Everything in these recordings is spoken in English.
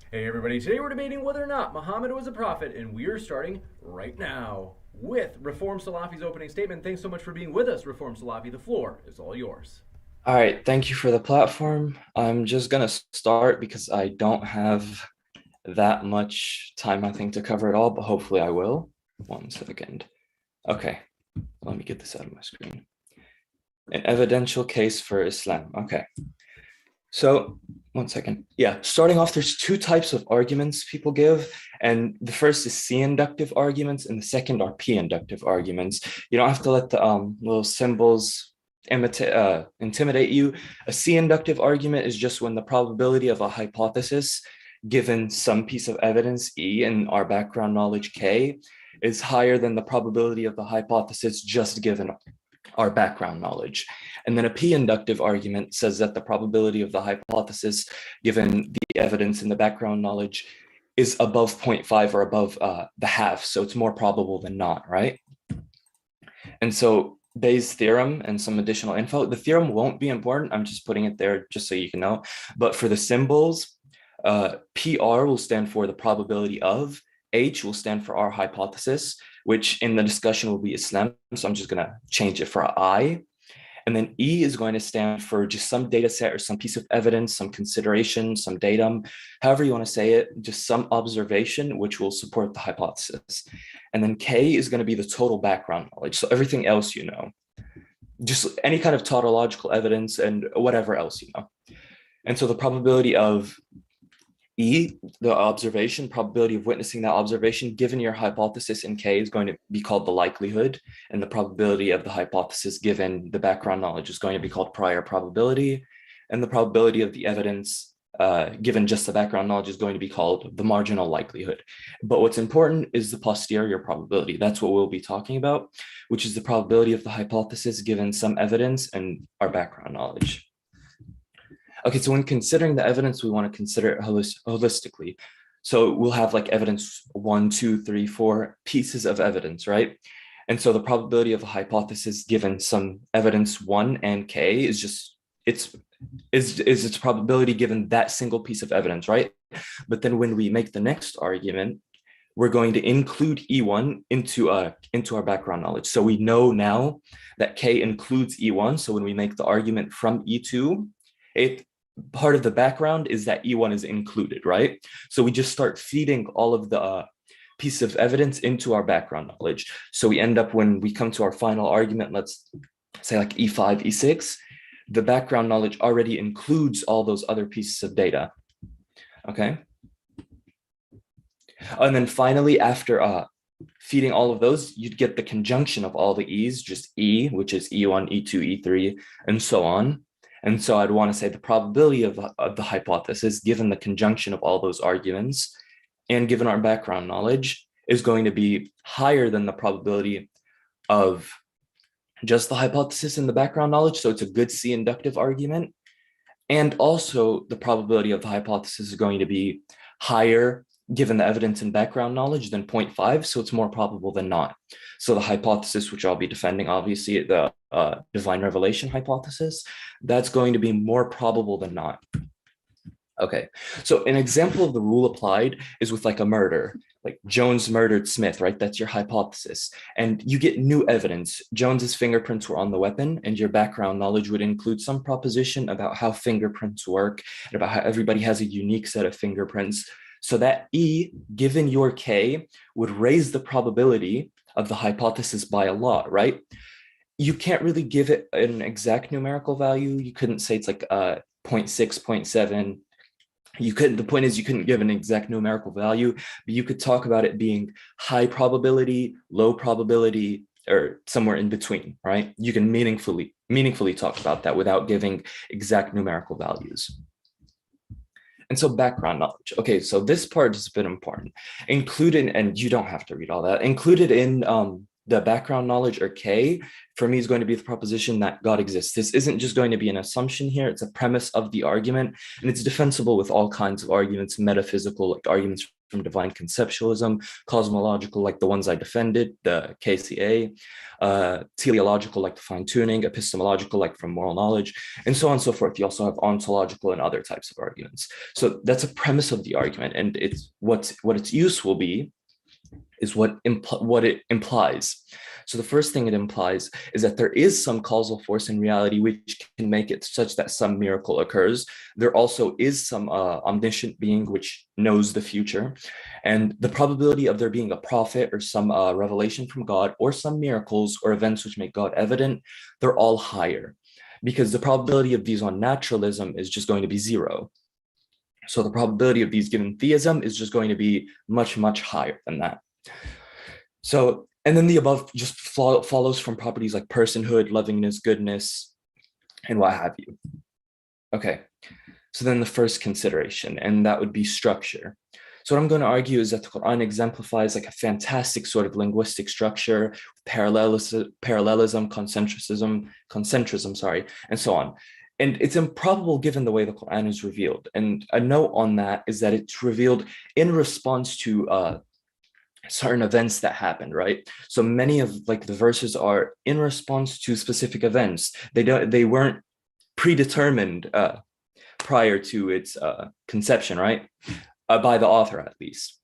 Hey everybody, today we're debating whether or not Muhammad was a prophet, and we are starting right now with Reform Salafi's opening statement. Thanks so much for being with us, Reform Salafi. The floor is all yours. All right, thank you for the platform. I'm just gonna start because I don't have that much time, I think, to cover it all, but hopefully I will. 1 second. Okay, let me get this out of my screen. An evidential case for Islam. Okay, so 1 second. Yeah, starting off, there's two types of arguments people give, and the first is C-inductive arguments, and the second are P-inductive arguments. You don't have to let the little symbols intimidate you. A C-inductive argument is just when the probability of a hypothesis given some piece of evidence E and our background knowledge K is higher than the probability of the hypothesis just given our background knowledge. And then a p-inductive argument says that the probability of the hypothesis, given the evidence and the background knowledge, is above 0.5 or above the half. So it's more probable than not, right? And so Bayes' theorem and some additional info. The theorem won't be important. I'm just putting it there just so you can know. But for the symbols, PR will stand for the probability of, H will stand for our hypothesis, which in the discussion will be Islam. So I'm just going to change it for I. And then E is going to stand for just some data set or some piece of evidence, some consideration, some datum, however you want to say it, just some observation which will support the hypothesis. And then K is going to be the total background knowledge. So everything else you know, just any kind of tautological evidence and whatever else you know. And so the probability of E, the observation, probability of witnessing that observation, given your hypothesis in K, is going to be called the likelihood, and the probability of the hypothesis given the background knowledge is going to be called prior probability, and the probability of the evidence given just the background knowledge is going to be called the marginal likelihood. But what's important is the posterior probability. That's what we'll be talking about, which is the probability of the hypothesis given some evidence and our background knowledge. Okay, so when considering the evidence, we want to consider it holistically. So we'll have like evidence 1, 2, 3, 4 pieces of evidence, right? And so the probability of a hypothesis given some evidence 1 and K is just its probability given that single piece of evidence, right? But then when we make the next argument, we're going to include E1 into our background knowledge. So we know now that K includes E1. So when we make the argument from E2, it part of the background is that E1 is included, right? So we just start feeding all of the pieces of evidence into our background knowledge. So we end up, when we come to our final argument, let's say like E5, E6, the background knowledge already includes all those other pieces of data. Okay. And then finally, after feeding all of those, you'd get the conjunction of all the E's, just E, which is E1, E2, E3, and so on. And so I'd want to say the probability of the hypothesis, given the conjunction of all those arguments and given our background knowledge, is going to be higher than the probability of just the hypothesis and the background knowledge. So it's a good C inductive argument. And also the probability of the hypothesis is going to be higher given the evidence and background knowledge than 0.5. So it's more probable than not. So the hypothesis, which I'll be defending, obviously the divine revelation hypothesis, that's going to be more probable than not. Okay, so an example of the rule applied is with like a murder, like Jones murdered Smith, right? That's your hypothesis. And you get new evidence. Jones's fingerprints were on the weapon, and your background knowledge would include some proposition about how fingerprints work and about how everybody has a unique set of fingerprints. So that E, given your K, would raise the probability of the hypothesis by a lot, right? You can't really give it an exact numerical value. You couldn't say it's like 0.6, 0.7. You couldn't, the point is you couldn't give an exact numerical value, but you could talk about it being high probability, low probability, or somewhere in between, right? You can meaningfully talk about that without giving exact numerical values. And so background knowledge. Okay, so this part has been important. Included, and you don't have to read all that, included in the background knowledge, or K, for me is going to be the proposition that God exists. This isn't just going to be an assumption here, it's a premise of the argument, and it's defensible with all kinds of arguments, metaphysical, like arguments from divine conceptualism, cosmological, like the ones I defended, the KCA, teleological, like the fine-tuning, epistemological, like from moral knowledge, and so on and so forth. You also have ontological and other types of arguments. So that's a premise of the argument, and it's what its use will be is what it implies. So the first thing it implies is that there is some causal force in reality which can make it such that some miracle occurs. There also is some omniscient being which knows the future. And the probability of there being a prophet or some revelation from God or some miracles or events which make God evident, they're all higher, because the probability of these on naturalism is just going to be zero. So the probability of these given theism is just going to be much, much higher than that. So, and then the above just follows from properties like personhood, lovingness, goodness, and what have you. Okay, so then the first consideration, and that would be structure. So what I'm going to argue is that the Quran exemplifies like a fantastic sort of linguistic structure, parallelism, concentrism, and so on. And it's improbable given the way the Quran is revealed. And a note on that is that it's revealed in response to certain events that happened, right? So many of like the verses are in response to specific events. They weren't predetermined prior to its conception, right? By the author, at least.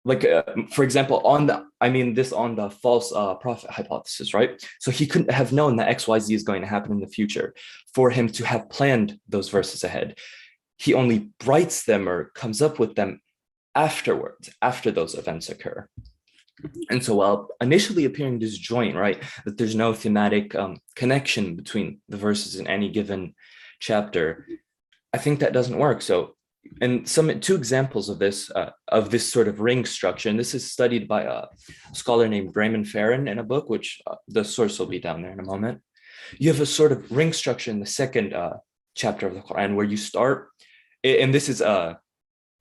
Like, for example, on the false prophet hypothesis, right? So he couldn't have known that XYZ is going to happen in the future for him to have planned those verses ahead. He only writes them or comes up with them afterwards, after those events occur. And so while initially appearing disjoint, right, that there's no thematic connection between the verses in any given chapter, I think that doesn't work. So, and two examples of this sort of ring structure, and this is studied by a scholar named Raymond Farron in a book, which the source will be down there in a moment. You have a sort of ring structure in the second chapter of the Quran where you start, and this is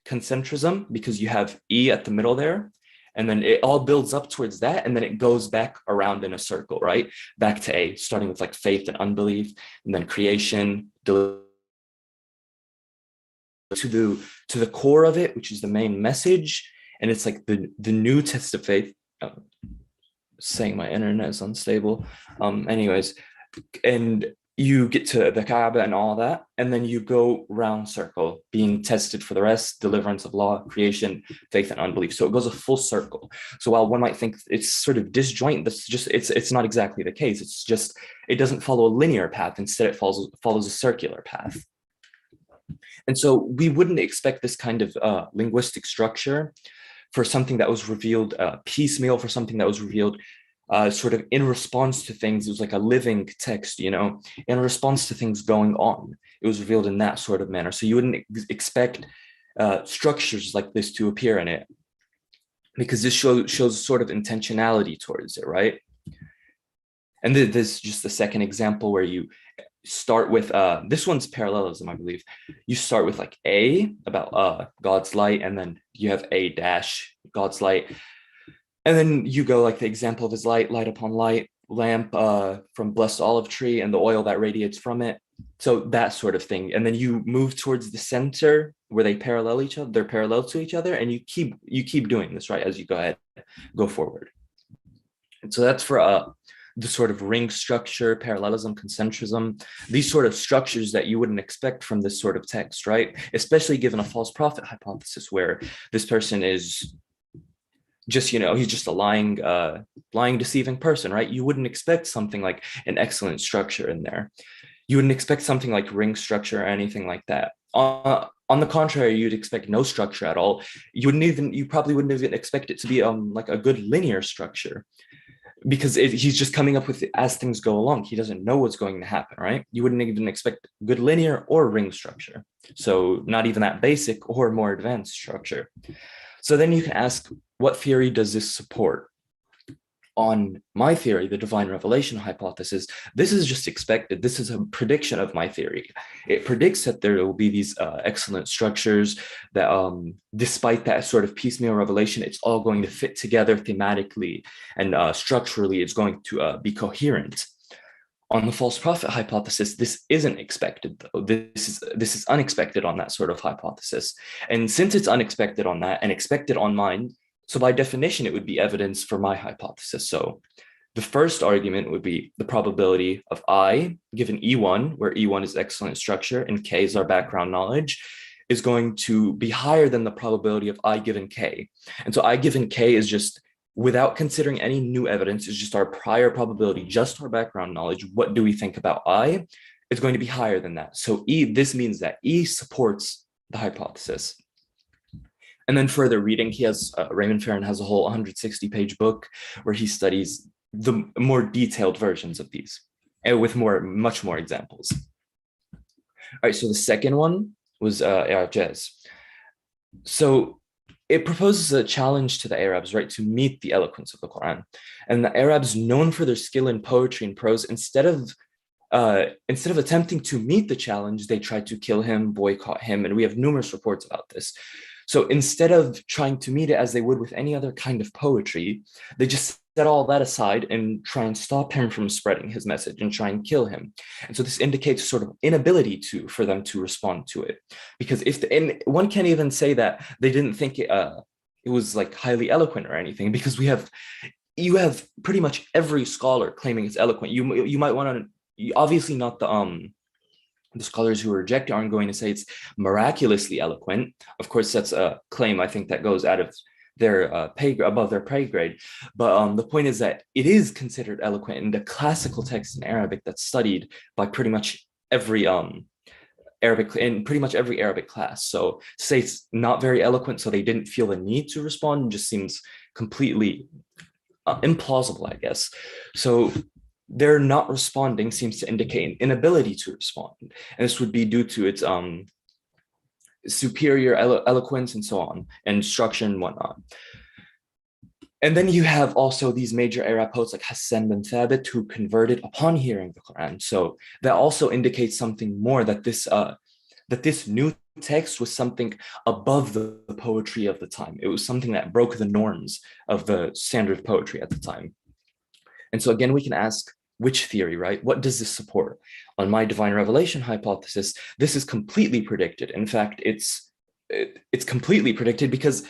concentrism, because you have E at the middle there, and then it all builds up towards that, and then it goes back around in a circle, right? Back to A, starting with like faith and unbelief, and then creation, to the core of it, which is the main message, and it's like the new test of faith. Saying my internet is unstable. Anyways, and you get to the Kaaba and all that, and then you go round circle, being tested for the rest, deliverance of law, creation, faith, and unbelief. So it goes a full circle. So while one might think it's sort of disjoint, it's not exactly the case. It's just, it doesn't follow a linear path. Instead, it follows a circular path. And so we wouldn't expect this kind of linguistic structure for something that was revealed piecemeal, for something that was revealed sort of in response to things. It was like a living text, in response to things going on. It was revealed in that sort of manner. So you wouldn't expect structures like this to appear in it, because this shows sort of intentionality towards it, right? And this is just the second example where you start with, this one's parallelism, I believe. You start with like A, about God's light, and then you have A dash, God's light. And then you go like the example of his light, light upon light, lamp from blessed olive tree, and the oil that radiates from it. So that sort of thing. And then you move towards the center where they parallel each other, they're parallel to each other, and you keep doing this, right, as you go forward. And so that's for the sort of ring structure, parallelism, concentrism, these sort of structures that you wouldn't expect from this sort of text, right? Especially given a false prophet hypothesis where this person is just, he's just a lying, deceiving person, right? You wouldn't expect something like an excellent structure in there. You wouldn't expect something like ring structure or anything like that. On the contrary, you'd expect no structure at all. You probably wouldn't even expect it to be like a good linear structure, because he's just coming up with it as things go along. He doesn't know what's going to happen, right? You wouldn't even expect good linear or ring structure. So not even that basic or more advanced structure. So then you can ask, what theory does this support? on my theory, the divine revelation hypothesis, this is just expected. This is a prediction of my theory. It predicts that there will be these excellent structures that, despite that sort of piecemeal revelation, it's all going to fit together thematically and structurally. It's going to be coherent. On the false prophet hypothesis, this isn't expected, though. This is unexpected on that sort of hypothesis. And since it's unexpected on that and expected on mine, so by definition, it would be evidence for my hypothesis. So the first argument would be the probability of I given E1, where E1 is excellent structure and K is our background knowledge, is going to be higher than the probability of I given K. And so I given K is just, without considering any new evidence, is just our prior probability, just our background knowledge. What do we think about I? It's going to be higher than that. So this means that E supports the hypothesis. And then further reading, Raymond Farron has a whole 160-page book where he studies the more detailed versions of these with much more examples. All right, so the second one was I'Jaz. So it proposes a challenge to the Arabs, right, to meet the eloquence of the Quran. And the Arabs, known for their skill in poetry and prose, instead of attempting to meet the challenge, they tried to kill him, boycott him, and we have numerous reports about this. So instead of trying to meet it as they would with any other kind of poetry, they just set all that aside and try and stop him from spreading his message and try and kill him. And so this indicates sort of inability for them to respond to it. Because and one can't even say that they didn't think it was like highly eloquent or anything, because you have pretty much every scholar claiming it's eloquent. You might want to, obviously not the scholars who reject it aren't going to say it's miraculously eloquent. Of course, that's a claim I think that goes out of their above their pay grade. But the point is that it is considered eloquent in the classical text in Arabic that's studied by pretty much every Arabic in pretty much every Arabic class. So to say it's not very eloquent, so they didn't feel the need to respond, just seems completely implausible, I guess. So their not responding seems to indicate an inability to respond. And this would be due to its superior eloquence and so on, and structure and whatnot. And then you have also these major Arab poets like Hassan bin Thabit who converted upon hearing the Quran. So that also indicates something more, that this new text was something above the poetry of the time. It was something that broke the norms of the standard poetry at the time. And so again, we can ask, which theory, right? What does this support? On my divine revelation hypothesis, this is completely predicted. In fact, it's completely predicted because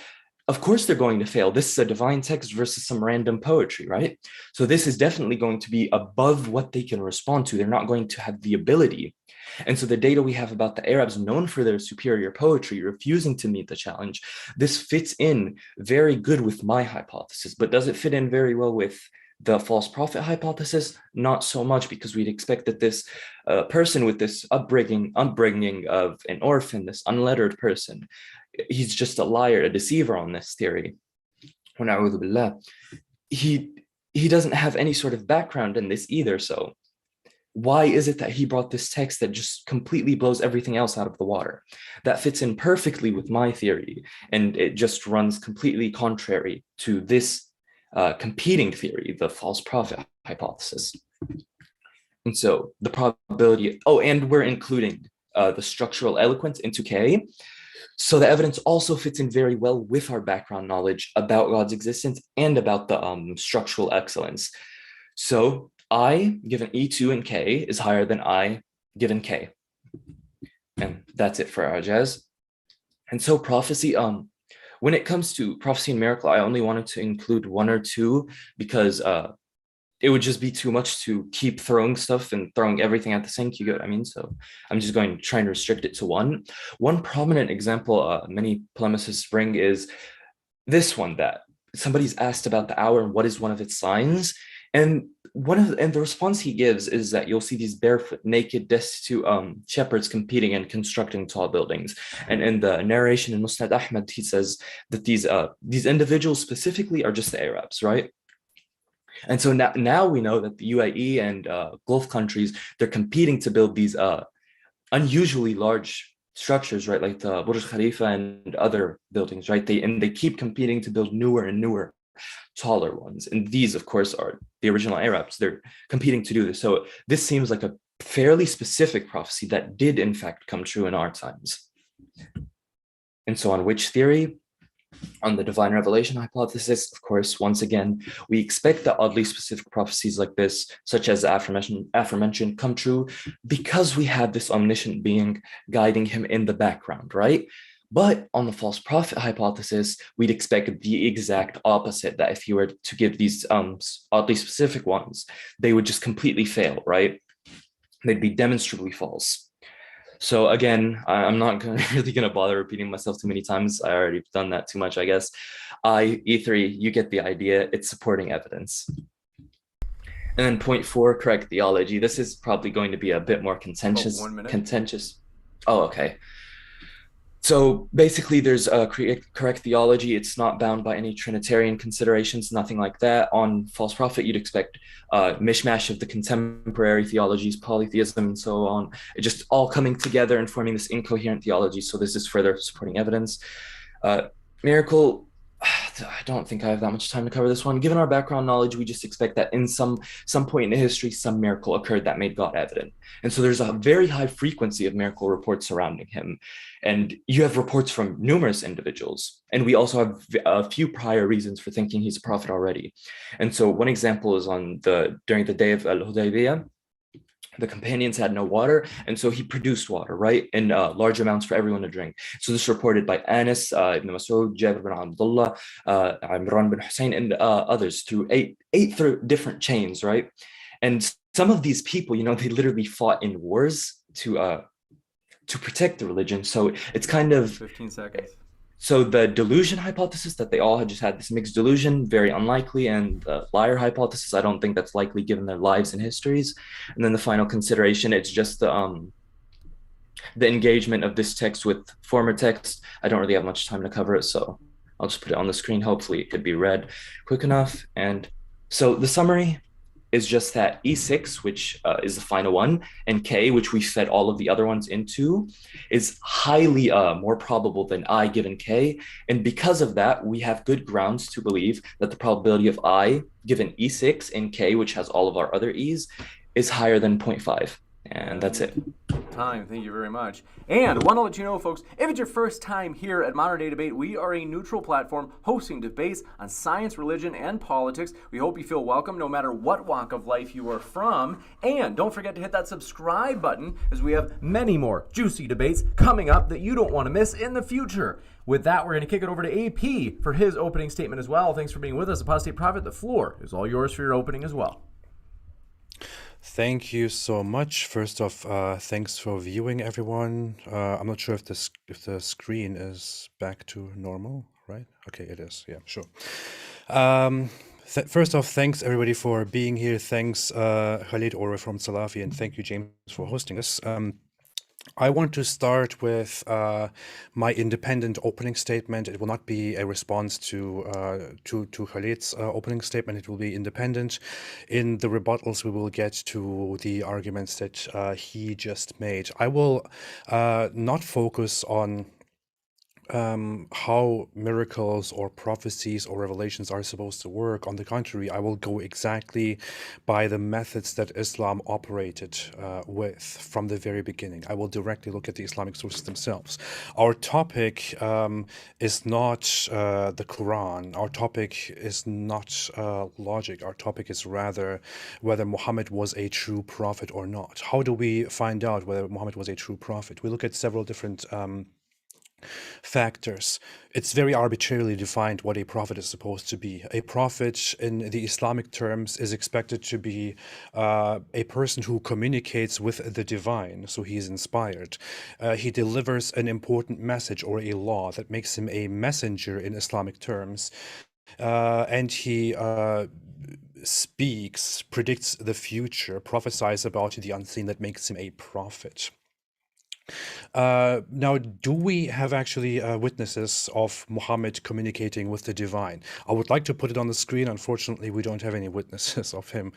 of course they're going to fail. This is a divine text versus some random poetry, right? So this is definitely going to be above what they can respond to. They're not going to have the ability. And so the data we have about the Arabs known for their superior poetry, refusing to meet the challenge, this fits in very good with my hypothesis. But does it fit in very well with the false prophet hypothesis? Not so much, because we'd expect that this person with this upbringing of an orphan, this unlettered person, he's just a liar, a deceiver on this theory. He doesn't have any sort of background in this either. So why is it that he brought this text that just completely blows everything else out of the water? That fits in perfectly with my theory, and it just runs completely contrary to this competing theory, the false prophet hypothesis. And so the probability, and we're including the structural eloquence into K. So the evidence also fits in very well with our background knowledge about God's existence and about the structural excellence. So I given E2 and K is higher than I given K. And that's it for I'Jaz. And so prophecy, when it comes to prophecy and miracle, I only wanted to include one or two because it would just be too much to keep throwing stuff and throwing everything at the sink. You get what I mean? So I'm just trying to restrict it to one. One prominent example many polemicists bring is this one, that somebody's asked about the hour and what is one of its signs. And the response he gives is that you'll see these barefoot, naked, destitute shepherds competing and constructing tall buildings. And in the narration in Musnad Ahmad, he says that these individuals specifically are just the Arabs, right? And so now we know that the UAE and Gulf countries, they're competing to build these unusually large structures, right? Like the Burj Khalifa and other buildings, right? They keep competing to build newer and newer taller ones. And these, of course, are the original Arabs. They're competing to do this. So this seems like a fairly specific prophecy that did, in fact, come true in our times. And so on which theory? On the divine revelation hypothesis, of course, once again, we expect that oddly specific prophecies like this, such as the aforementioned, come true because we have this omniscient being guiding him in the background, right? But on the false prophet hypothesis, we'd expect the exact opposite, that if you were to give these oddly specific ones, they would just completely fail, right? They'd be demonstrably false. So again, I'm not really going to bother repeating myself too many times. I already done that too much, I guess. E3, you get the idea. It's supporting evidence. And then point 4, correct theology. This is probably going to be a bit more contentious. 1 minute. Contentious. Oh, okay. So basically, there's a correct theology. It's not bound by any Trinitarian considerations, nothing like that. On false prophet, you'd expect mishmash of the contemporary theologies, polytheism, and so on. It just all coming together and forming this incoherent theology. So this is further supporting evidence. Miracle, I don't think I have that much time to cover this one. Given our background knowledge, we just expect that in some point in history, some miracle occurred that made God evident. And so there's a very high frequency of miracle reports surrounding him. And you have reports from numerous individuals. And we also have a few prior reasons for thinking he's a prophet already. And so one example is during the day of Al-Hudaybiyah, the companions had no water, and so he produced water, right, in large amounts for everyone to drink. So this is reported by Anas, Ibn Mas'ud, Jabir bin Abdullah, Imran bin Hussein, and others through eight different chains, right? And some of these people, they literally fought in wars to protect the religion. So it's kind of 15 seconds. So the delusion hypothesis, that they all had just had this mixed delusion, very unlikely. And the liar hypothesis, I don't think that's likely given their lives and histories. And then the final consideration, it's just the engagement of this text with former text. I don't really have much time to cover it, so I'll just put it on the screen. Hopefully it could be read quick enough. And so the summary is just that E6, which is the final one, and K, which we fed all of the other ones into, is highly more probable than I given K. And because of that, we have good grounds to believe that the probability of I given E6 and K, which has all of our other E's, is higher than 0.5. And that's it. Thank you very much. And I want to let you know, folks, if it's your first time here at Modern Day Debate, we are a neutral platform hosting debates on science, religion, and politics. We hope you feel welcome no matter what walk of life you are from. And don't forget to hit that subscribe button, as we have many more juicy debates coming up that you don't want to miss in the future. With that, we're going to kick it over to AP for his opening statement as well. Thanks for being with us. Apostate Prophet, the floor is all yours for your opening as well. Thank you so much. First off, thanks for viewing, everyone. I'm not sure if the screen is back to normal, right? Okay, it is. Yeah, sure. First off, thanks everybody for being here. Thanks Khalid or from Salafi, and thank you, James, for hosting us. I want to start with my independent opening statement. It will not be a response to Khalid's opening statement. It will be independent. In the rebuttals, we will get to the arguments that he just made. I will not focus on how miracles or prophecies or revelations are supposed to work. On the contrary, I will go exactly by the methods that Islam operated with from the very beginning. I will directly look at the Islamic sources themselves. Our topic is not the Quran. Our topic is not logic. Our topic is rather whether Muhammad was a true prophet or not. How do we find out whether Muhammad was a true prophet? We look at several different factors. It's very arbitrarily defined what a prophet is supposed to be. A prophet in the Islamic terms is expected to be a person who communicates with the divine, so he is inspired. He delivers an important message or a law that makes him a messenger in Islamic terms, and he speaks, predicts the future, prophesies about the unseen that makes him a prophet. Now, do we have actually witnesses of Muhammad communicating with the divine? I would like to put it on the screen. Unfortunately, we don't have any witnesses of him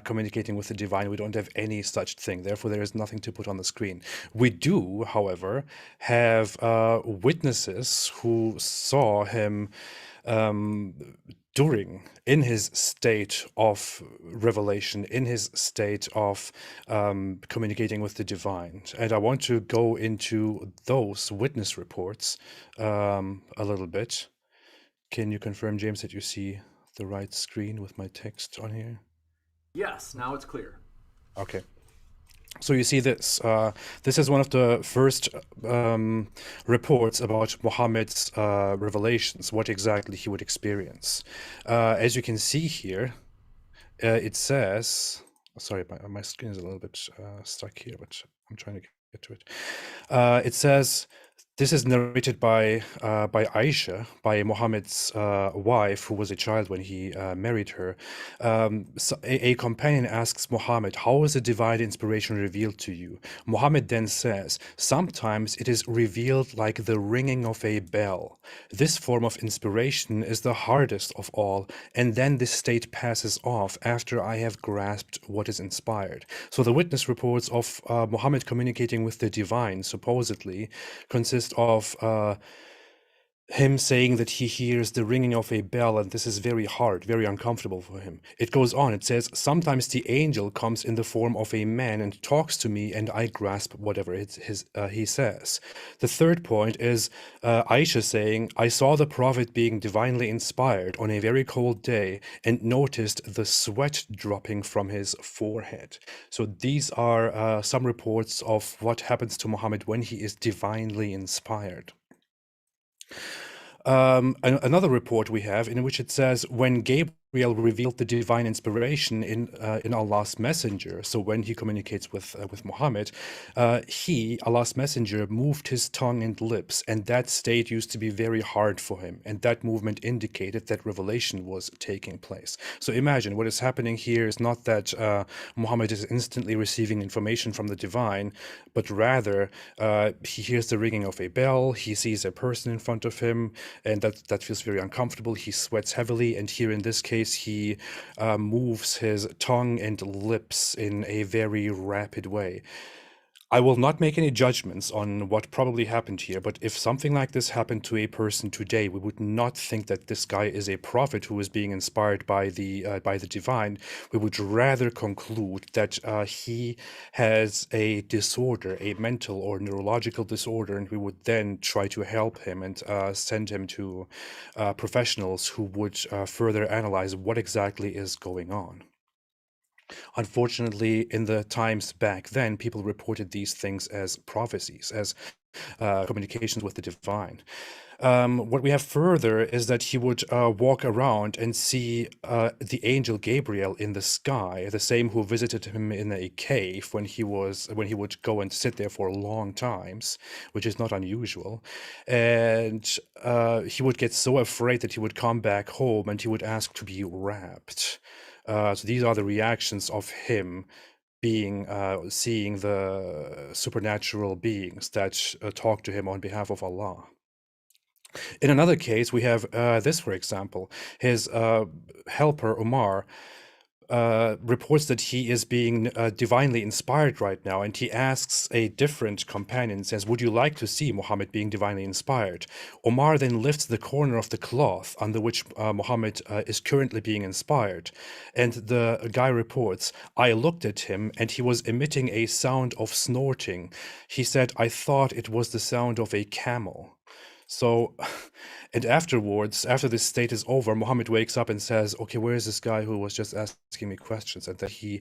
communicating with the divine. We don't have any such thing. Therefore, there is nothing to put on the screen. We do, however, have witnesses who saw him in his state of revelation, in his state of communicating with the divine. And I want to go into those witness reports a little bit. Can you confirm, James, that you see the right screen with my text on here? Yes, now it's clear. Okay. So you see this. This is one of the first reports about Muhammad's revelations, what exactly he would experience. As you can see here, it says, sorry, my screen is a little bit stuck here, but I'm trying to get to it. It says, this is narrated by Aisha, by Muhammad's wife, who was a child when he married her. So a companion asks Muhammad, how is the divine inspiration revealed to you? Muhammad then says, sometimes it is revealed like the ringing of a bell. This form of inspiration is the hardest of all, and then this state passes off after I have grasped what is inspired. So the witness reports of Muhammad communicating with the divine, supposedly, consist of him saying that he hears the ringing of a bell, and this is very hard, very uncomfortable for him. It goes on, it says, sometimes the angel comes in the form of a man and talks to me, and I grasp whatever he says. The third point is Aisha saying, I saw the prophet being divinely inspired on a very cold day and noticed the sweat dropping from his forehead. So these are some reports of what happens to Muhammad when he is divinely inspired. Another report we have in which it says when Gabriel revealed the divine inspiration in Allah's messenger, so when he communicates with Muhammad, Allah's messenger, moved his tongue and lips, and that state used to be very hard for him, and that movement indicated that revelation was taking place. So imagine what is happening here is not that Muhammad is instantly receiving information from the divine, but rather he hears the ringing of a bell, he sees a person in front of him, and that feels very uncomfortable. He sweats heavily, and here in this case, he moves his tongue and lips in a very rapid way. I will not make any judgments on what probably happened here, but if something like this happened to a person today, we would not think that this guy is a prophet who is being inspired by the divine. We would rather conclude that he has a disorder, a mental or neurological disorder, and we would then try to help him and send him to professionals who would further analyze what exactly is going on. Unfortunately, in the times back then, people reported these things as prophecies, as communications with the divine. What we have further is that he would walk around and see the angel Gabriel in the sky, the same who visited him in a cave when he would go and sit there for long times, which is not unusual. And he would get so afraid that he would come back home and he would ask to be wrapped. So these are the reactions of him being seeing the supernatural beings that talk to him on behalf of Allah. In another case, we have this, for example, his helper Omar reports that he is being divinely inspired right now, and he asks a different companion, says, would you like to see Muhammad being divinely inspired? Omar then lifts the corner of the cloth under which Muhammad is currently being inspired, and the guy reports, I looked at him and he was emitting a sound of snorting. He said, I thought it was the sound of a camel. So, and afterwards, after this state is over, Muhammad wakes up and says, okay, where is this guy who was just asking me questions? And that he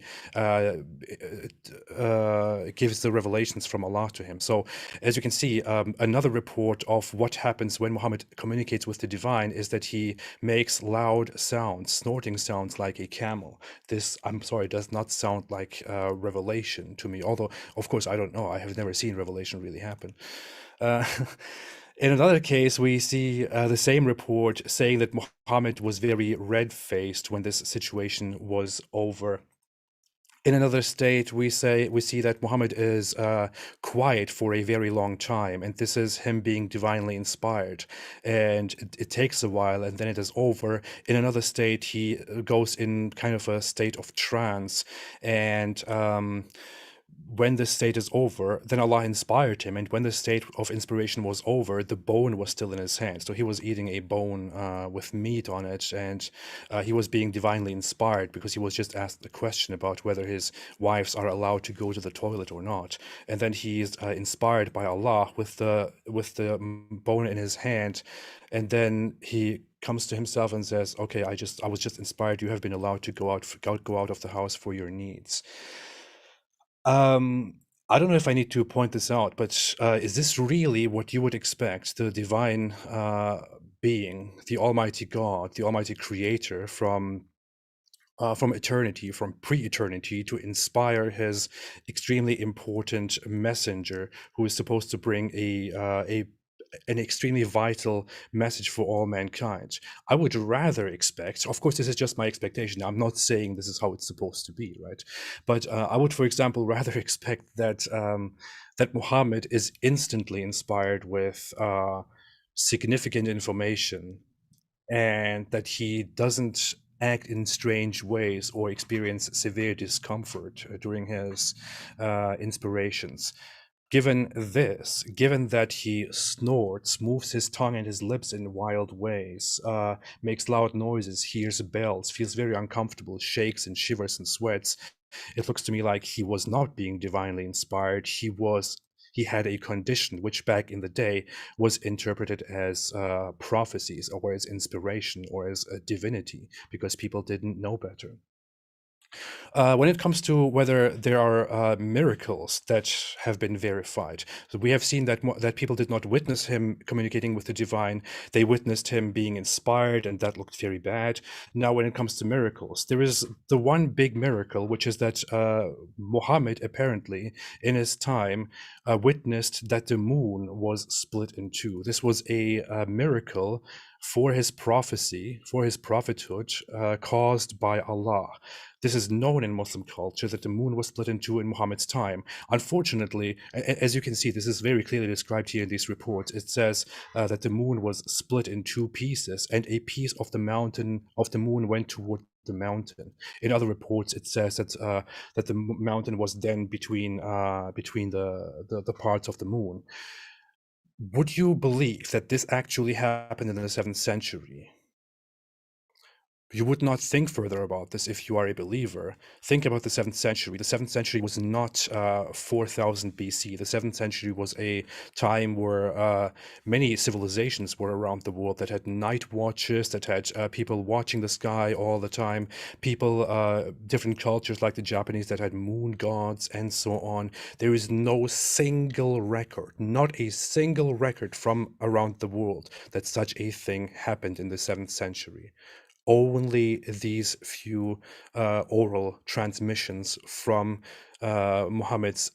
gives the revelations from Allah to him. So, as you can see, another report of what happens when Muhammad communicates with the divine is that he makes loud sounds, snorting sounds like a camel. This, I'm sorry, does not sound like revelation to me. Although, of course, I don't know. I have never seen revelation really happen. In another case, we see the same report saying that Muhammad was very red-faced when this situation was over. In another state, we see that Muhammad is quiet for a very long time, and this is him being divinely inspired. And it takes a while, and then it is over. In another state, he goes in kind of a state of trance, and when the state is over, then Allah inspired him, and when the state of inspiration was over, the bone was still in his hand. So he was eating a bone with meat on it, and he was being divinely inspired because he was just asked a question about whether his wives are allowed to go to the toilet or not. And then he's inspired by Allah with the bone in his hand, and then he comes to himself and says, "Okay, I was just inspired. You have been allowed to go out of the house for your needs." I don't know if I need to point this out, but is this really what you would expect the divine being, the Almighty God, the Almighty Creator from eternity, from pre-eternity, to inspire his extremely important messenger, who is supposed to bring an extremely vital message for all mankind? I would rather expect, of course, this is just my expectation. I'm not saying this is how it's supposed to be, right? But I would, for example, rather expect that that Muhammad is instantly inspired with significant information, and that he doesn't act in strange ways or experience severe discomfort during his inspirations. Given this, given that he snorts, moves his tongue and his lips in wild ways, makes loud noises, hears bells, feels very uncomfortable, shakes and shivers and sweats, it looks to me like he was not being divinely inspired. He had a condition which back in the day was interpreted as prophecies or as inspiration or as a divinity, because people didn't know better. When it comes to whether there are miracles that have been verified, so we have seen that people did not witness him communicating with the divine. They witnessed him being inspired, and that looked very bad. Now, when it comes to miracles, there is the one big miracle, which is that Muhammad apparently in his time witnessed that the moon was split in two. This was a miracle for his prophecy, for his prophethood, caused by Allah. This is known in Muslim culture, that the moon was split in two in Muhammad's time. Unfortunately, as you can see, this is very clearly described here in these reports. It says that the moon was split in two pieces, and a piece of the moon went toward the mountain. In other reports, it says that that the mountain was then between the parts of the moon. Would you believe that this actually happened in the 7th century? You would not think further about this if you are a believer. Think about the 7th century. The 7th century was not 4000 BC. The 7th century was a time where many civilizations were around the world that had night watches, that had people watching the sky all the time, people, different cultures like the Japanese that had moon gods and so on. There is no single record, not a single record from around the world that such a thing happened in the 7th century. Only these few oral transmissions from Muhammad's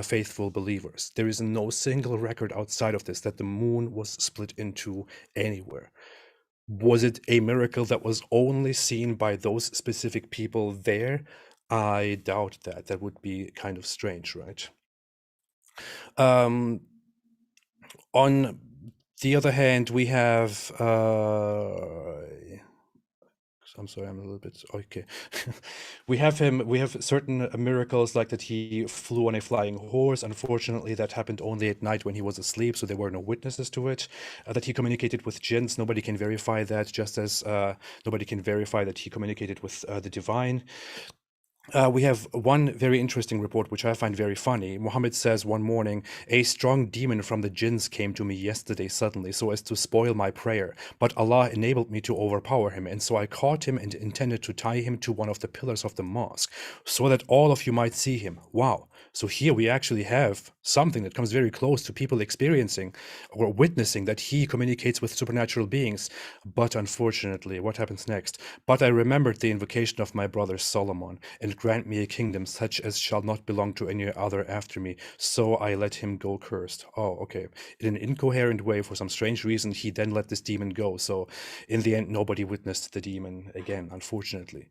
faithful believers. There is no single record outside of this that the moon was split into anywhere. Was it a miracle that was only seen by those specific people there? I doubt that. That would be kind of strange, right? On the other hand, we have I'm sorry, I'm a little bit okay. We have certain miracles, like that he flew on a flying horse. Unfortunately, that happened only at night when he was asleep, so there were no witnesses to it. That he communicated with jinns, nobody can verify that, just as nobody can verify that he communicated with the divine. We have one very interesting report, which I find very funny. Muhammad says one morning, "A strong demon from the jinns came to me yesterday suddenly so as to spoil my prayer. But Allah enabled me to overpower him, and so I caught him and intended to tie him to one of the pillars of the mosque so that all of you might see him." Wow. So here we actually have something that comes very close to people experiencing or witnessing that he communicates with supernatural beings. But unfortunately, what happens next? "But I remembered the invocation of my brother Solomon, and grant me a kingdom such as shall not belong to any other after me. So I let him go cursed." Oh, okay. In an incoherent way, for some strange reason, he then let this demon go. So in the end, nobody witnessed the demon again, unfortunately.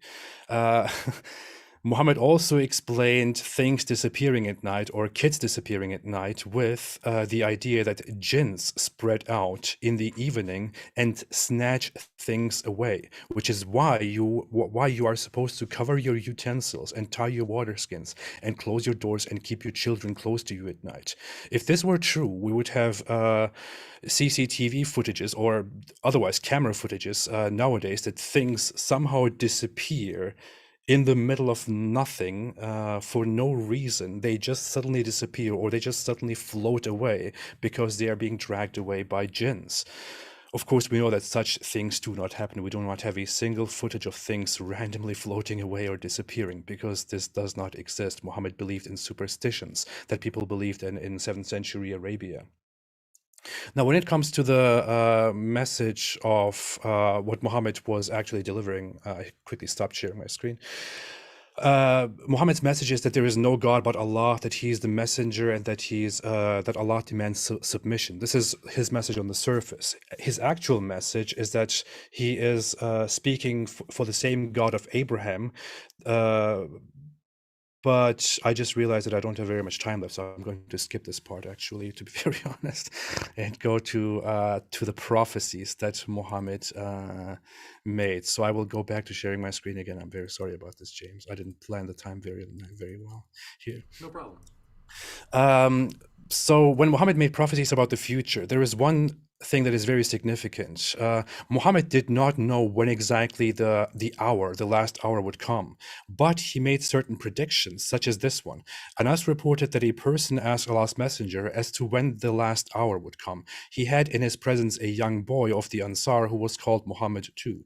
Muhammad also explained things disappearing at night or kids disappearing at night with the idea that jinns spread out in the evening and snatch things away, which is why you are supposed to cover your utensils and tie your water skins and close your doors and keep your children close to you at night. If this were true, we would have CCTV footages or otherwise camera footages nowadays that things somehow disappear in the middle of nothing for no reason. They just suddenly disappear or they just suddenly float away because they are being dragged away by jinns. Of course, we know that such things do not happen. We do not have a single footage of things randomly floating away or disappearing because this does not exist. Muhammad believed in superstitions that people believed in 7th century Arabia. Now, when it comes to the message of what Muhammad was actually delivering, I quickly stopped sharing my screen. Muhammad's message is that there is no God but Allah, that he is the messenger, and that Allah demands submission. This is his message on the surface. His actual message is that he is speaking for the same God of Abraham, but I just realized that I don't have very much time left, so I'm going to skip this part, actually, to be very honest, and go to the prophecies that Muhammad made. So I will go back to sharing my screen again. I'm very sorry about this, James. I didn't plan the time very well here. No problem. So when Muhammad made prophecies about the future, there is one thing that is very significant. Muhammad did not know when exactly the last hour would come, but he made certain predictions, such as this one. Anas reported that a person asked Allah's messenger as to when the last hour would come. He had in his presence a young boy of the Ansar who was called Muhammad too.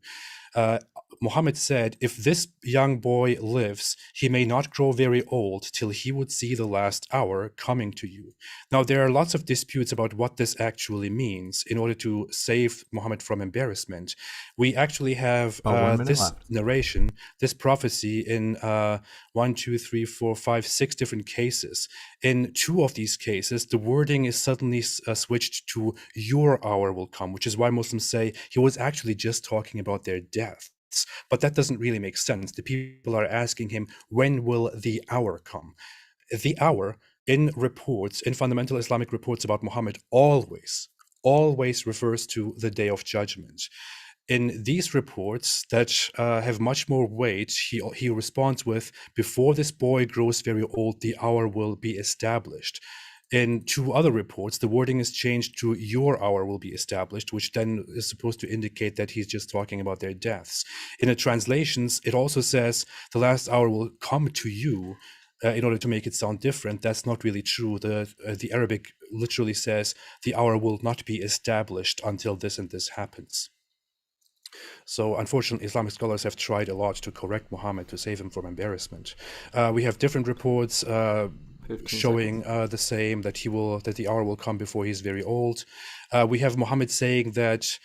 Muhammad said, if this young boy lives, he may not grow very old till he would see the last hour coming to you. Now, there are lots of disputes about what this actually means. In order to save Muhammad from embarrassment, we actually have this narration, this prophecy in 1, 2, 3, 4, 5, 6 different cases. In 2 of these cases, the wording is suddenly switched to your hour will come, which is why Muslims say he was actually just talking about their death. But that doesn't really make sense. The people are asking him, when will the hour come? The hour in reports, in fundamental Islamic reports about Muhammad, always refers to the Day of Judgment. In these reports that have much more weight, he responds with, before this boy grows very old, the hour will be established. In 2 other reports, the wording is changed to your hour will be established, which then is supposed to indicate that he's just talking about their deaths. In the translations, it also says the last hour will come to you in order to make it sound different. That's not really true. The Arabic literally says the hour will not be established until this and this happens. So unfortunately, Islamic scholars have tried a lot to correct Muhammad, to save him from embarrassment. We have different reports showing the same, that the hour will come before he's very old. We have Muhammad saying that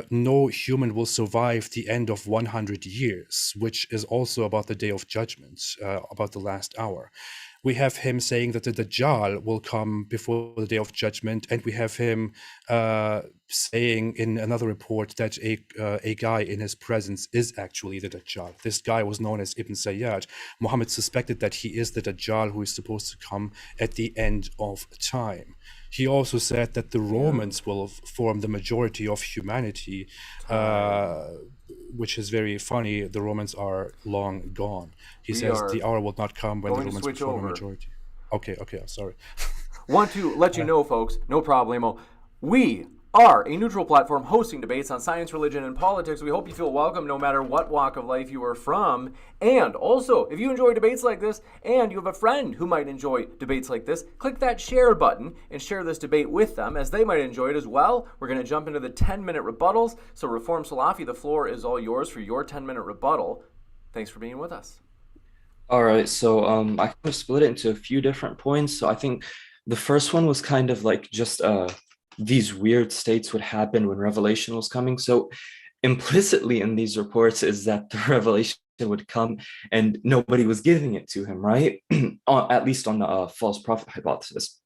no human will survive the end of 100 years, which is also about the Day of Judgment, about the last hour. We have him saying that the Dajjal will come before the Day of Judgment, and we have him saying in another report that a guy in his presence is actually the Dajjal. This guy was known as Ibn Sayyad. Muhammad suspected that he is the Dajjal who is supposed to come at the end of time. He also said that the Romans will form the majority of humanity, which is very funny. The Romans are long gone. He says the hour will not come when the Romans will form a majority. Okay, I'm sorry. Want to let you know, folks, no problemo. We are a neutral platform hosting debates on science, religion, and politics. We hope you feel welcome no matter what walk of life you are from. And also, if you enjoy debates like this and you have a friend who might enjoy debates like this, click that share button and share this debate with them, as they might enjoy it as well. We're going to jump into the 10-minute rebuttals. So Reform Salafi, the floor is all yours for your 10-minute rebuttal. Thanks for being with us. All right, so I kind of split it into a few different points. So I think the first one was kind of like just these weird states would happen when revelation was coming. So implicitly in these reports is that the revelation would come and nobody was giving it to him, right? At least on the false prophet hypothesis.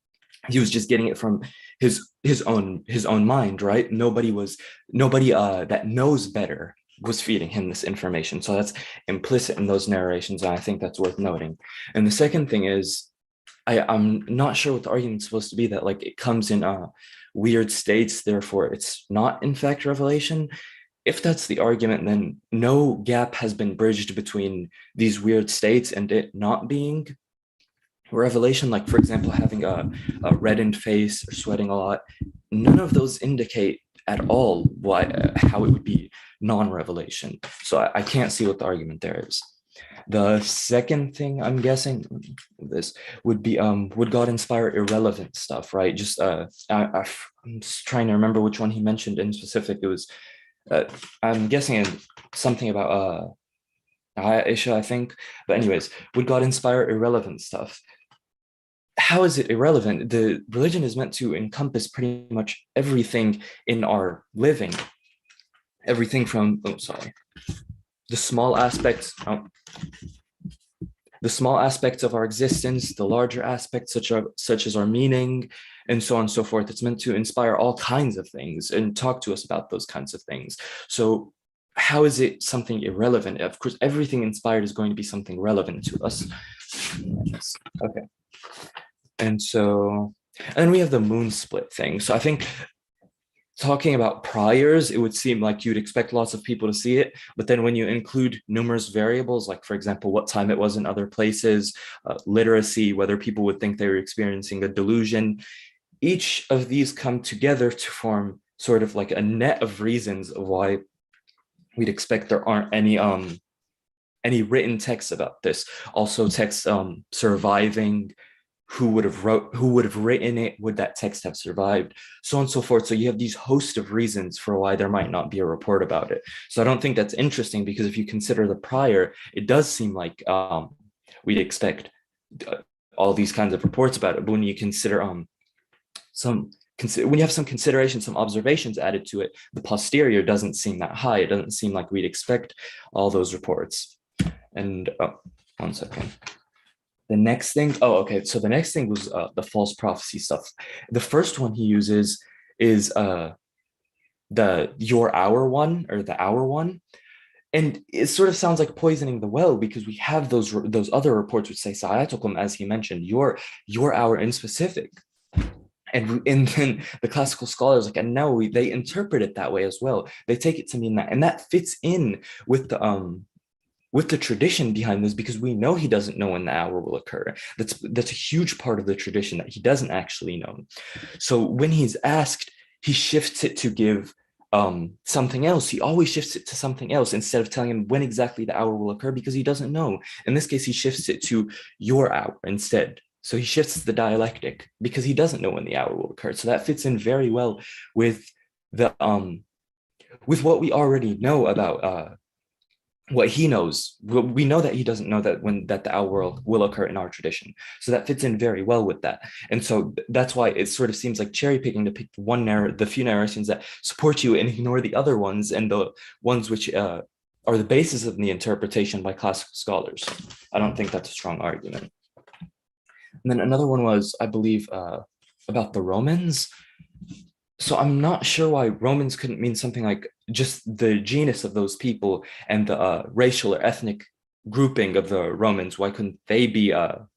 He was just getting it from his own mind, right? Nobody that knows better was feeding him this information. So that's implicit in those narrations, and I think that's worth noting. And the second thing is, I'm not sure what the argument's supposed to be, that like it comes in weird states, therefore it's not in fact revelation. If that's the argument, then no gap has been bridged between these weird states and it not being revelation. Like, for example, having a reddened face or sweating a lot, none of those indicate at all why how it would be non-revelation. So I can't see what the argument there is. The second thing I'm guessing this would be would God inspire irrelevant stuff, right? Just I'm just trying to remember which one he mentioned in specific. It was I'm guessing something about Aisha, I think. But anyways, would God inspire irrelevant stuff? How is it irrelevant? The religion is meant to encompass pretty much everything in our living, everything from the small aspects, of our existence, the larger aspects such as our meaning, and so on and so forth. It's meant to inspire all kinds of things and talk to us about those kinds of things. So how is it something irrelevant? Of course, everything inspired is going to be something relevant to us. Okay. And then we have the moon split thing. So I think talking about priors, it would seem like you'd expect lots of people to see it. But then when you include numerous variables, like, for example, what time it was in other places, literacy, whether people would think they were experiencing a delusion, each of these come together to form sort of like a net of reasons of why we'd expect there aren't any written texts about this. Also texts surviving, who would have written it, would that text have survived, so on and so forth. So you have these host of reasons for why there might not be a report about it. So I don't think that's interesting, because if you consider the prior, it does seem like we'd expect all these kinds of reports about it. But when you consider when you have some consideration, some observations added to it, the posterior doesn't seem that high. It doesn't seem like we'd expect all those reports. And 1 second. The next thing, so the next thing was the false prophecy stuff. The first one he uses is the your hour one, or the hour one. And it sort of sounds like poisoning the well, because we have those other reports which say Sa'atukum, as he mentioned, your hour in specific. And then the classical scholars like An-Nawawi, they interpret it that way as well. They take it to mean that, and that fits in with the tradition behind this, because we know he doesn't know when the hour will occur. That's a huge part of the tradition, that he doesn't actually know. So when he's asked, he shifts it to give something else. He always shifts it to something else instead of telling him when exactly the hour will occur, because he doesn't know. In this case, he shifts it to your hour instead. So he shifts the dialectic because he doesn't know when the hour will occur. So that fits in very well with what we already know about what he knows. We know that he doesn't know that the hour will occur in our tradition. So that fits in very well with that. And so that's why it sort of seems like cherry picking to pick the few narrations that support you and ignore the other ones, and the ones which are the basis of the interpretation by classical scholars. I don't think that's a strong argument. And then another one was, I believe, about the Romans. So I'm not sure why Romans couldn't mean something like just the genus of those people and the racial or ethnic grouping of the Romans. Why couldn't they be, for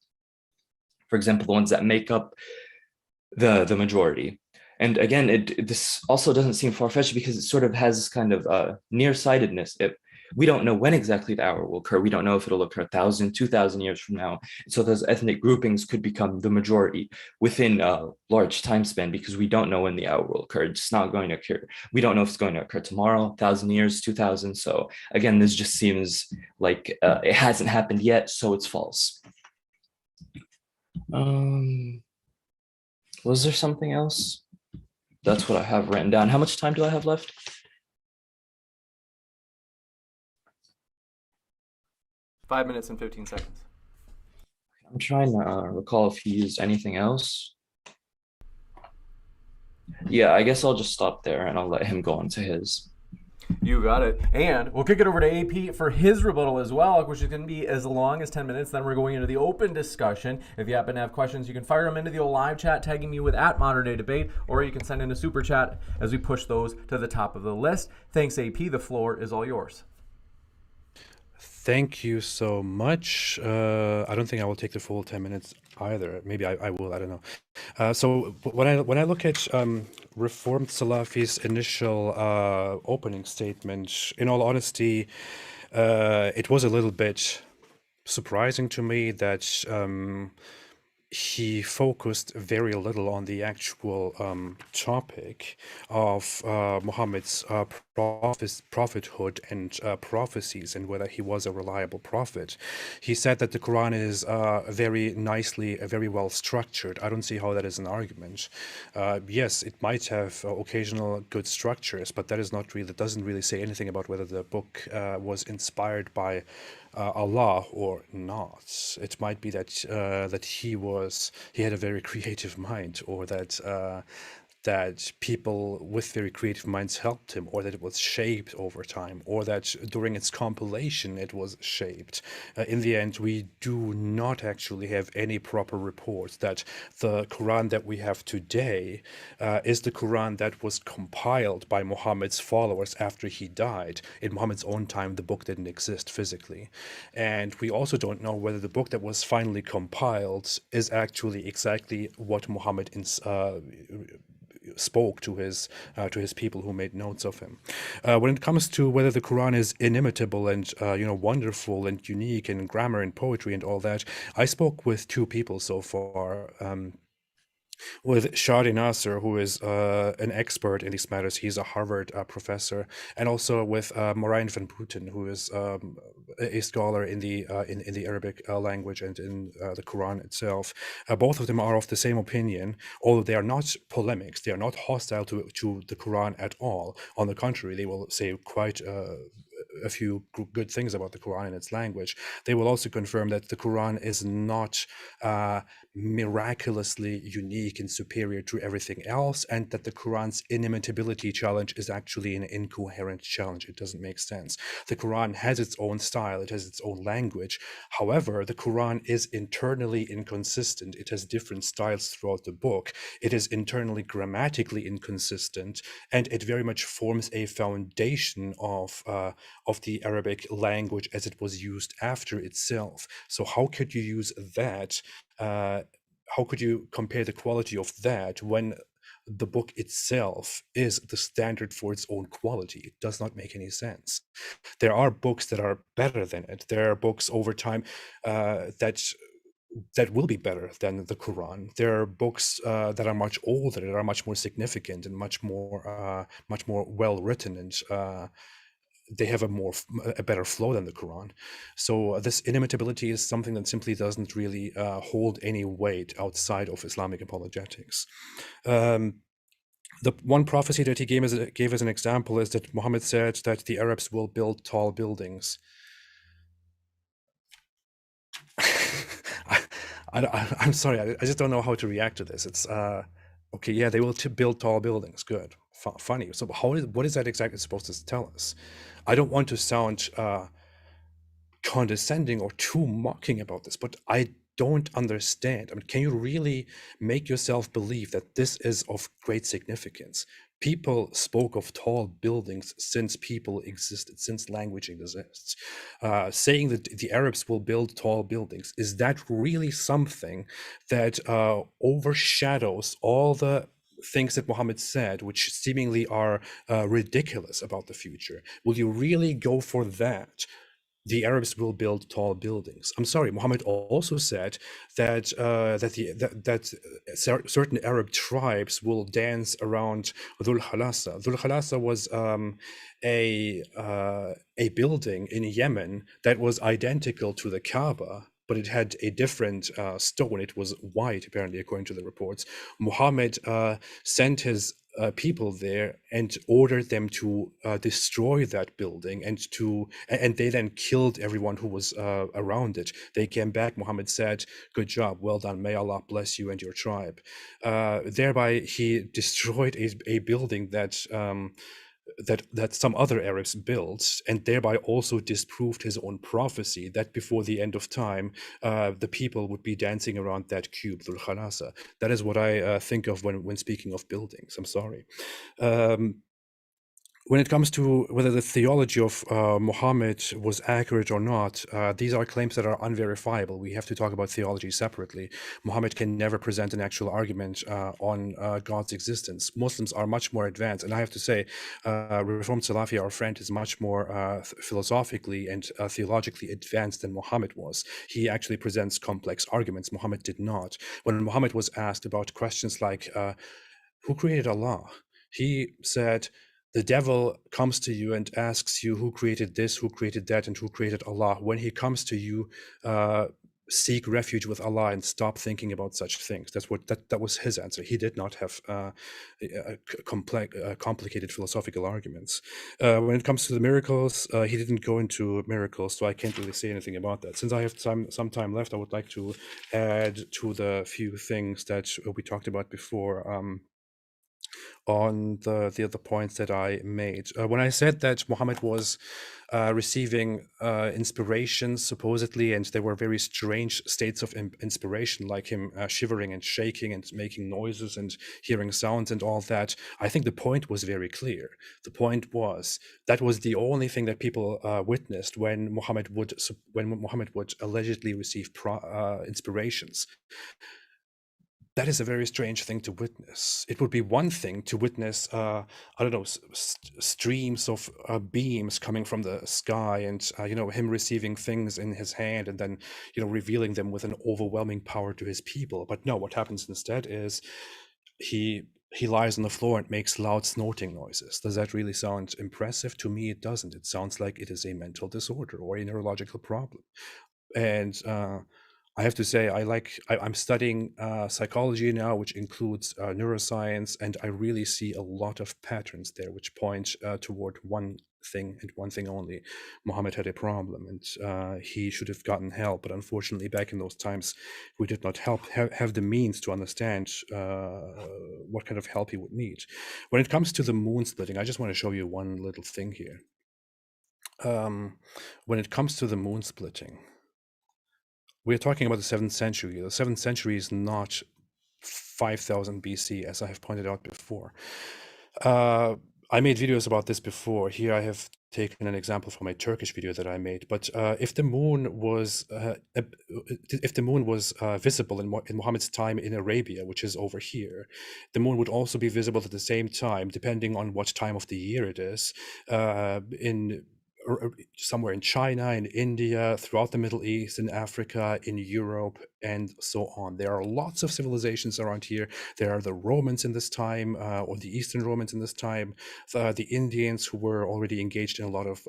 example, the ones that make up the majority? And again, this also doesn't seem far-fetched, because it sort of has this kind of nearsightedness. We don't know when exactly the hour will occur. We don't know if it'll occur 1,000, 2,000 years from now. So those ethnic groupings could become the majority within a large time span, because we don't know when the hour will occur. It's not going to occur. We don't know if it's going to occur tomorrow, 1,000 years, 2,000. So again, this just seems like it hasn't happened yet, so it's false. Was there something else? That's what I have written down. How much time do I have left? 5 minutes and 15 seconds. I'm trying to recall if he used anything else. Yeah, I guess I'll just stop there and I'll let him go on to his. You got it. And we'll kick it over to AP for his rebuttal as well, which is going to be as long as 10 minutes. Then we're going into the open discussion. If you happen to have questions, you can fire them into the old live chat, tagging me with @ModernDayDebate, or you can send in a super chat as we push those to the top of the list. Thanks, AP. The floor is all yours. Thank you so much. I don't think I will take the full 10 minutes either. Maybe I will. I don't know. So when I look at Reformed Salafi's initial opening statement, in all honesty, it was a little bit surprising to me that he focused very little on the actual topic of Muhammad's prophethood and prophecies, and whether he was a reliable prophet. He said that the Quran is very well structured. I don't see how that is an argument. Yes, it might have occasional good structures, but that doesn't really say anything about whether the book was inspired by Allah or not. It might be that he had a very creative mind, or that people with very creative minds helped him, or that it was shaped over time, or that during its compilation it was shaped. In the end, we do not actually have any proper reports that the Quran that we have today is the Quran that was compiled by Muhammad's followers after he died. In Muhammad's own time, the book didn't exist physically. And we also don't know whether the book that was finally compiled is actually exactly what Muhammad spoke to his people who made notes of him. When it comes to whether the Quran is inimitable and wonderful and unique in grammar and poetry and all that, I spoke with two people so far. With Shadi Nasser, who is an expert in these matters. He's a Harvard professor, and also with Marijn van Putten, who is a scholar in the Arabic language and in the Quran itself. Both of them are of the same opinion, although they are not polemics. They are not hostile to the Quran at all. On the contrary, they will say quite a few good things about the Quran and its language. They will also confirm that the Quran is not miraculously unique and superior to everything else, and that the Quran's inimitability challenge is actually an incoherent challenge. It doesn't make sense. The Quran has its own style, it has its own language. However, the Quran is internally inconsistent. It has different styles throughout the book. It is internally grammatically inconsistent, and it very much forms a foundation of the Arabic language as it was used after itself. So how could you use that? How could you compare the quality of that when the book itself is the standard for its own quality? It does not make any sense. There are books that are better than it. There are books over time that will be better than the Quran. There are books that are much older, that are much more significant and much more well written, and they have a better flow than the Quran. So this inimitability is something that simply doesn't really hold any weight outside of Islamic apologetics. The one prophecy that he gave as an example is that Muhammad said that the Arabs will build tall buildings. I'm sorry, I just don't know how to react to this. It's okay, yeah, they will build tall buildings. Good, funny. So what is that exactly supposed to tell us? I don't want to sound condescending or too mocking about this, but I don't understand. I mean, can you really make yourself believe that this is of great significance? People spoke of tall buildings since people existed, since language exists. Saying that the Arabs will build tall buildings, is that really something that overshadows all the things that Muhammad said, which seemingly are ridiculous about the future? Will you really go for that? The Arabs will build tall buildings. I'm sorry, Muhammad also said that certain Arab tribes will dance around Dhul Khalasa. Dhul Khalasa was a building in Yemen that was identical to the Kaaba, but it had a different stone. It was white, apparently, according to the reports. Muhammad sent his people there and ordered them to destroy that building, and they then killed everyone who was around it. They came back. Muhammad said, "Good job, well done. May Allah bless you and your tribe." Thereby, he destroyed a building that that some other Arabs built, and thereby also disproved his own prophecy that before the end of time, the people would be dancing around that cube, Dhul Khalasa. That is what I think of when speaking of buildings. I'm sorry. When it comes to whether the theology of Muhammad was accurate or not, these are claims that are unverifiable. We have to talk about theology separately. Muhammad can never present an actual argument on God's existence. Muslims are much more advanced, and I have to say, Reformed Salafi, our friend, is much more philosophically and theologically advanced than Muhammad was. He actually presents complex arguments. Muhammad did not. When Muhammad was asked about questions like, who created Allah? He said, the devil comes to you and asks you who created this, who created that, and who created Allah. When he comes to you, seek refuge with Allah and stop thinking about such things. That was his answer. He did not have complicated philosophical arguments. When it comes to the miracles, he didn't go into miracles, so I can't really say anything about that. Since I have some time left, I would like to add to the few things that we talked about before. On the other points that I made. When I said that Muhammad was receiving inspirations, supposedly, and there were very strange states of inspiration, like him shivering and shaking and making noises and hearing sounds and all that, I think the point was very clear. The point was that was the only thing that people witnessed when Muhammad would allegedly receive inspirations. That is a very strange thing to witness. It would be one thing to witness, I don't know, streams of beams coming from the sky, and him receiving things in his hand, and then revealing them with an overwhelming power to his people. But no, what happens instead is he lies on the floor and makes loud snorting noises. Does that really sound impressive? To me, it doesn't. It sounds like it is a mental disorder or a neurological problem. And I have to say, I'm studying psychology now, which includes neuroscience, and I really see a lot of patterns there which point toward one thing and one thing only. Muhammad had a problem, and he should have gotten help, but unfortunately back in those times we did not have the means to understand what kind of help he would need. When it comes to the moon splitting, I just want to show you one little thing here. When it comes to the moon splitting, we're talking about the 7th century. The 7th century is not 5000 BC, as I have pointed out before. I made videos about this before. Here I have taken an example from a Turkish video that I made. But if the moon was visible in Muhammad's time in Arabia, which is over here, the moon would also be visible at the same time, depending on what time of the year it is, somewhere in China, in India, throughout the Middle East, in Africa, in Europe, and so on. There are lots of civilizations around here. There are the Romans in this time, or the Eastern Romans in this time, the Indians who were already engaged in a lot of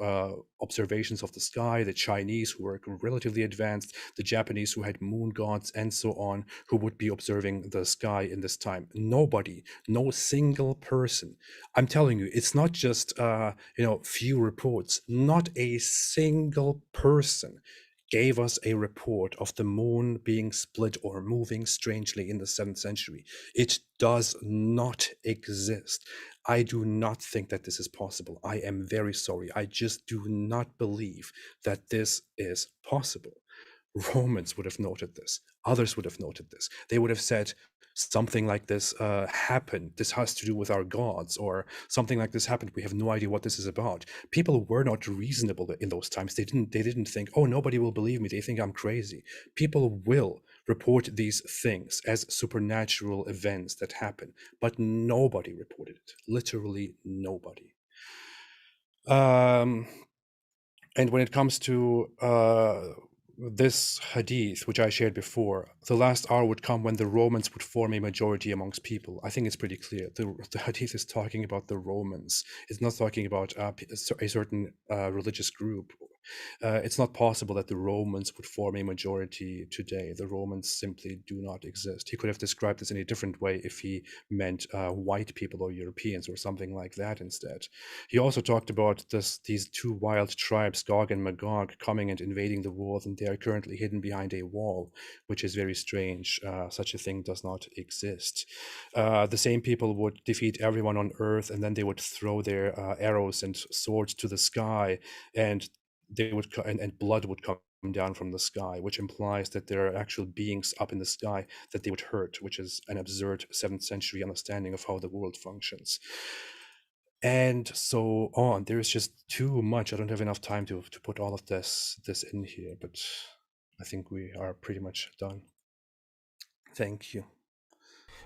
observations of the sky, the Chinese who were relatively advanced, the Japanese who had moon gods, and so on, who would be observing the sky in this time. Nobody, no single person. I'm telling you, it's not just few reports. Not a single person gave us a report of the moon being split or moving strangely in the 7th century. It does not exist. I do not think that this is possible. I am very sorry. I just do not believe that this is possible. Romans would have noted this. Others would have noted this. They would have said, something like this happened. This has to do with our gods, or something like this happened. We have no idea what this is about. People were not reasonable in those times. They didn't think, oh, nobody will believe me. They think I'm crazy. People will report these things as supernatural events that happen, but nobody reported it. Literally nobody. And when it comes to this hadith, which I shared before, the last hour would come when the Romans would form a majority amongst people. I think it's pretty clear. The hadith is talking about the Romans. It's not talking about a certain religious group. It's not possible that the Romans would form a majority today. The Romans simply do not exist. He could have described this in a different way if he meant white people or Europeans or something like that instead. He also talked about these two wild tribes, Gog and Magog, coming and invading the world, and they are currently hidden behind a wall, which is very strange. Such a thing does not exist. The same people would defeat everyone on Earth, and then they would throw their arrows and swords to the sky, and they would and blood would come down from the sky, which implies that there are actual beings up in the sky that they would hurt, which is an absurd 7th century understanding of how the world functions. And so on. There is just too much. I don't have enough time to put all of this in here, but I think we are pretty much done. Thank you.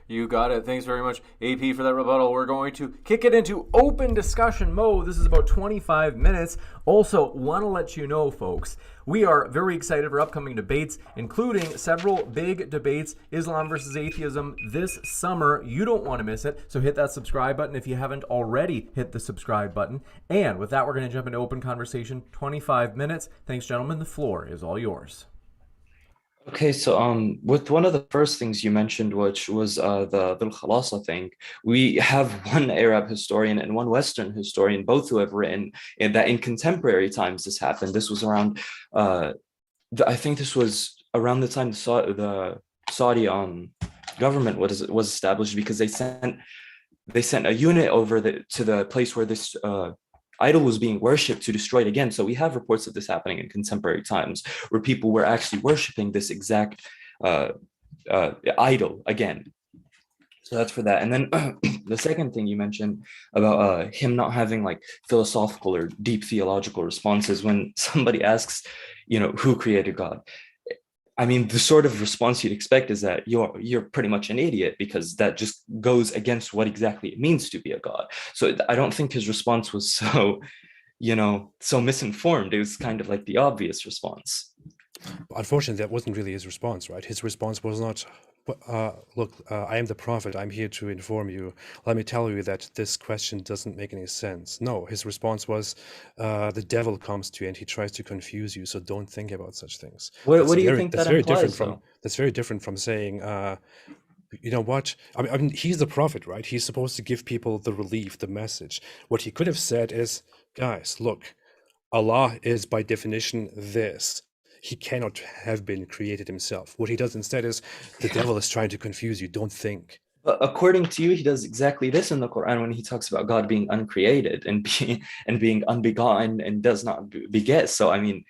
You got it. Thanks very much, AP, for that rebuttal. We're going to kick it into open discussion mode. This is about 25 minutes. Also, want to let you know, folks, we are very excited for upcoming debates, including several big debates, Islam versus atheism, this summer. You don't want to miss it, so hit that subscribe button if you haven't already hit the subscribe button. And with that, we're going to jump into open conversation, 25 minutes. Thanks, gentlemen. The floor is all yours. Okay, so with one of the first things you mentioned, which was the Dhul Khalasa thing, we have one Arab historian and one Western historian, both who have written that in contemporary times this happened. This was around, I think this was around the time the Saudi government was established, because they sent a unit over to the place where this idol was being worshipped to destroy it again. So we have reports of this happening in contemporary times, where people were actually worshiping this exact idol again. So that's for that. And then the second thing you mentioned about him not having like philosophical or deep theological responses when somebody asks, who created God? I mean, the sort of response you'd expect is that you're pretty much an idiot, because that just goes against what exactly it means to be a god. So I don't think his response was so misinformed. It was kind of like the obvious response. Unfortunately, that wasn't really his response, right? His response was not, look, I am the prophet. I'm here to inform you. Let me tell you that this question doesn't make any sense. No, his response was, the devil comes to you and he tries to confuse you, so don't think about such things. What do you think that implies, That's very different from saying, you know what? I mean, he's the prophet, right? He's supposed to give people the relief, the message. What he could have said is, guys, look, Allah is by definition this. He cannot have been created himself. What he does instead is, the devil is trying to confuse you. Don't think. But according to you, he does exactly this in the Quran when he talks about God being uncreated and being unbegotten and does not beget. So, I mean,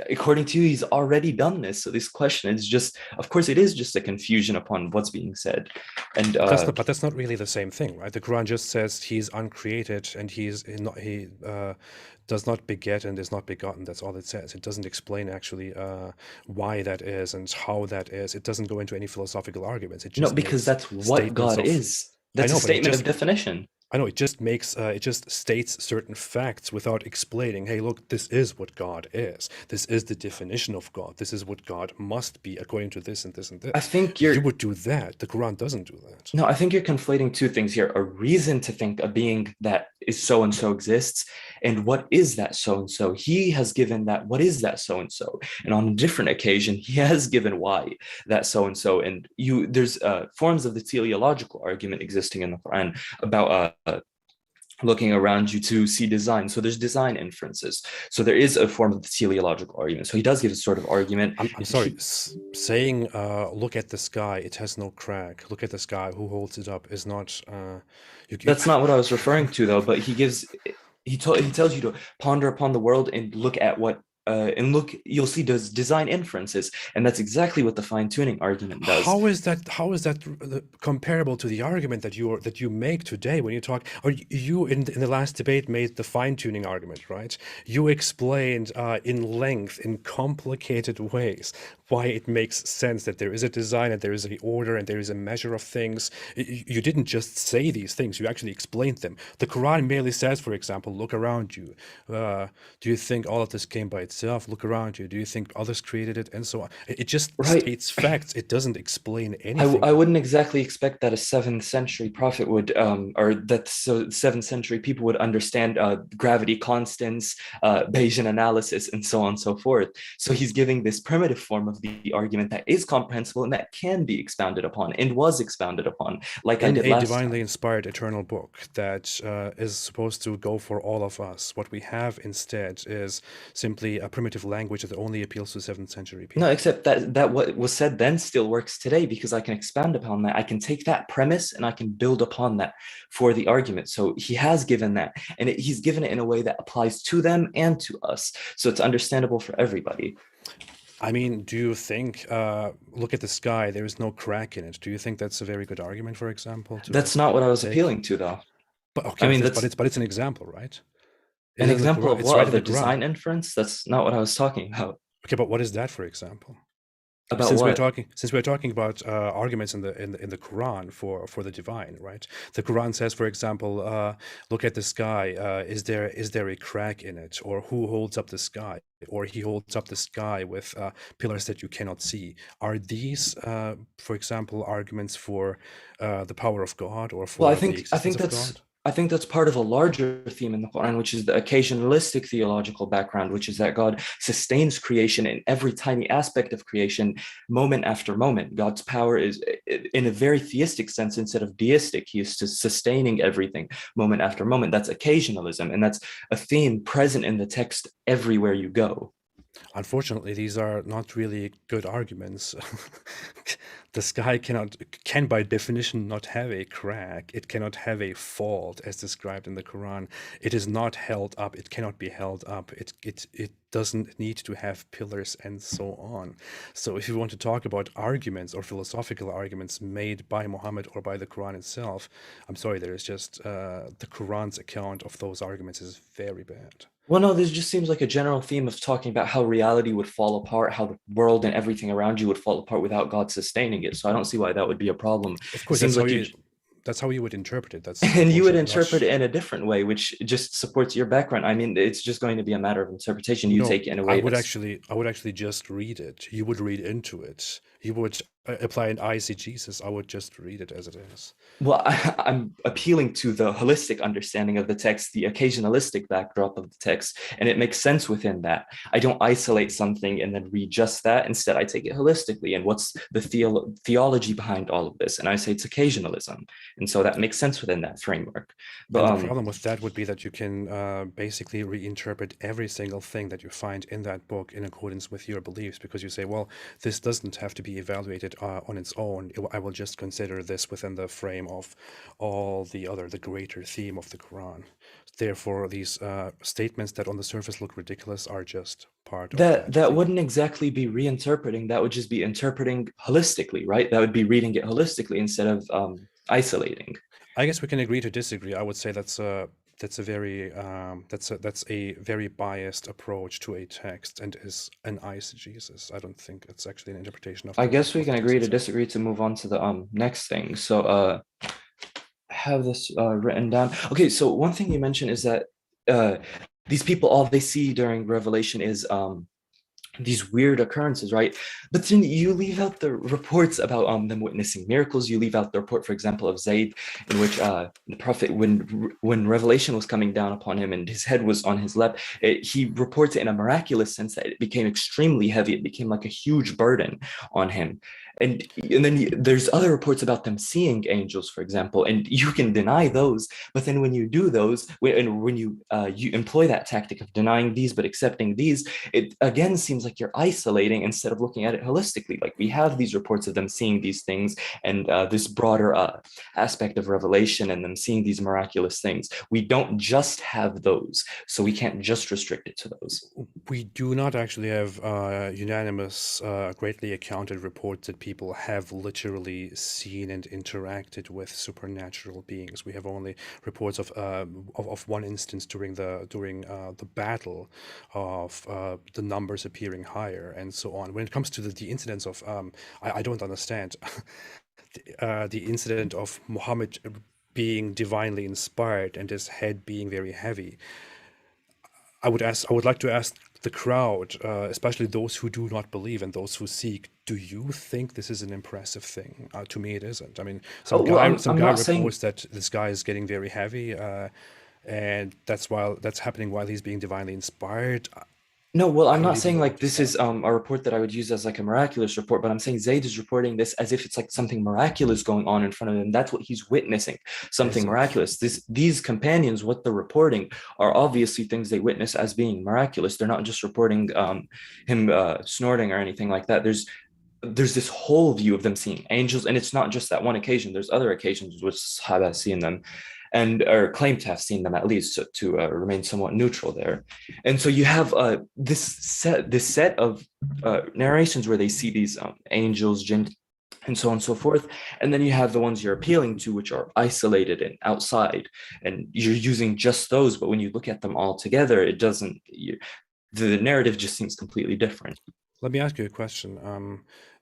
according to you, he's already done this. So this question is just, of course, it is just a confusion upon what's being said. And but that's not really the same thing, right? The Quran just says he's uncreated and he does not beget and is not begotten. That's all it says. It doesn't explain actually why that is and how that is. It doesn't go into any philosophical arguments. It just because that's what God is. That's a statement of definition. I know, it just makes it just states certain facts without explaining, hey, look, this is what God is. This is the definition of God. This is what God must be according to this and this and this. I think you would do that. The Quran doesn't do that. No, I think you're conflating two things here. A reason to think a being that is so-and-so exists, and what is that so-and-so? He has given that, what is that so-and-so? And on a different occasion, he has given why that so-and-so. And there's forms of the teleological argument existing in the Quran about looking around you to see design. So there's design inferences. So there is a form of the teleological argument. So he does give a sort of argument. I'm sorry, saying, look at the sky, it has no crack. Look at the sky, who holds it up is not... That's not what I was referring to, though. But he tells you to ponder upon the world and look at what you'll see does design inferences, and that's exactly what the fine-tuning argument does. How is that comparable to the argument that you make today when you talk? Or you in the last debate made the fine-tuning argument, right? You explained in length, in complicated ways, why it makes sense that there is a design and there is an order and there is a measure of things. You didn't just say these things; you actually explained them. The Quran merely says, for example, look around you. Do you think all of this came by itself? itself? Look around you. Do you think others created it? And so on. It just Right. states facts. It doesn't explain I anything. wouldn't exactly expect that a 7th century prophet would, or that 7th century people would understand gravity constants, Bayesian analysis, and so on and so forth. So he's giving this primitive form of the argument that is comprehensible and that can be expounded upon and was expounded upon, like I In did a last divinely time. inspired eternal book that is supposed to go for all of us. What we have instead is simply a primitive language that only appeals to 7th century No, people. except that what was said then still works today because I can expound upon that. I can take that premise and I can build upon that for the argument. So he has given that, and he's given it in a way that applies to them and to us. So it's understandable for everybody. I mean, do you think, look at the sky, there is no crack in it. Do you think that's a very good argument, for example, to That's not what I was take? appealing to, though. But okay, I but mean, it's, that's but it's an example, right? an It's in the example Quran. of It's what? right Of in the the Quran. design inference? That's not what I was talking about. Okay, but what is that, for example? About what? Since we're talking about arguments in the Quran for the divine, right? The Quran says, for example, look at the sky. Is there a crack in it, or who holds up the sky, or he holds up the sky with pillars that you cannot see? Are these, for example, arguments for the power of God or Well, for the existence of God? I think that's part of a larger theme in the Quran, which is the occasionalistic theological background, which is that God sustains creation in every tiny aspect of creation, moment after moment. God's power is, in a very theistic sense, instead of deistic. He is sustaining everything moment after moment. That's occasionalism, and that's a theme present in the text everywhere you go. Unfortunately, these are not really good arguments. The sky can by definition not have a crack. It cannot have a fault as described in the Quran. It is not held up. It cannot be held up. It doesn't need to have pillars and so on. So if you want to talk about arguments or philosophical arguments made by Muhammad or by the Quran itself, I'm sorry, there is just the Quran's account of those arguments is very bad. Well, no, this just seems like a general theme of talking about how reality would fall apart, how the world and everything around you would fall apart without God sustaining it. So I don't see why that would be a problem. Of It course, seems like you, that's how you would interpret it. That's and you would unfortunately not. interpret it in a different way, which just supports your background. I mean, it's just going to be a matter of interpretation. You No, take it in a way that's I would actually just read it. You would read into it. You would apply an eisegesis. I would just read it as it is. well, I'm appealing to the holistic understanding of the text, the occasionalistic backdrop of the text, and it makes sense within that. I don't isolate something and then read just that. Instead, I take it holistically. And what's the theology behind all of this? And I say it's occasionalism. And so that makes sense within that framework. But And the problem with that would be that you can basically reinterpret every single thing that you find in that book in accordance with your beliefs, because you say, well, this doesn't have to be evaluated on its own. I will just consider this within the frame of all the greater theme of the Quran. Therefore, these statements that on the surface look ridiculous are just part of that that theme. wouldn't exactly be reinterpreting. That would just be interpreting holistically, right? That would be reading it holistically instead of isolating. I guess we can agree to disagree. I would say that's a very biased approach to a text and is an eisegesis. I don't think it's actually an interpretation of I the guess we can text agree to itself. disagree to move on to the next thing. So I have this written down. Okay, so one thing you mentioned is that these people, all they see during Revelation is these weird occurrences, right? But then you leave out the reports about them witnessing miracles. You leave out the report, for example, of Zayd, in which the prophet, when revelation was coming down upon him and his head was on his lap, he reports it in a miraculous sense that it became extremely heavy. It became like a huge burden on him. And then there's other reports about them seeing angels, for example, and you can deny those. But then when you do those, when you employ that tactic of denying these but accepting these, it again seems like you're isolating instead of looking at it holistically. Like we have these reports of them seeing these things and this broader aspect of revelation and them seeing these miraculous things. We don't just have those, so we can't just restrict it to those. We do not actually have unanimous, greatly accounted reports that people have literally seen and interacted with supernatural beings. We have only reports of one instance during the battle of the numbers appearing higher and so on. When it comes to the incidents of, I don't understand the incident of Muhammad being divinely inspired and his head being very heavy. I would like to ask the crowd, especially those who do not believe and those who seek, do you think this is an impressive thing? To me, it isn't. I mean, Oh well, some I'm guy not saying. reports that this guy is getting very heavy, and that's happening while he's being divinely inspired. No, well, I I'm don't not even saying know where like to this is start. a report that I would use as like a miraculous report, but I'm saying Zayd is reporting this as if it's like something miraculous going on in front of him. That's what he's witnessing, As something if. miraculous. These companions, what they're reporting are obviously things they witness as being miraculous. They're not just reporting him snorting or anything like that. There's this whole view of them seeing angels, and it's not just that one occasion. There's other occasions which Sahaba seen them, and or claim to have seen them at least to remain somewhat neutral there. And so you have this set of narrations where they see these angels, jinn, and so on and so forth. And then you have the ones you're appealing to, which are isolated and outside, and you're using just those. But when you look at them all together, it doesn't. The narrative just seems completely different. Let me ask you a question.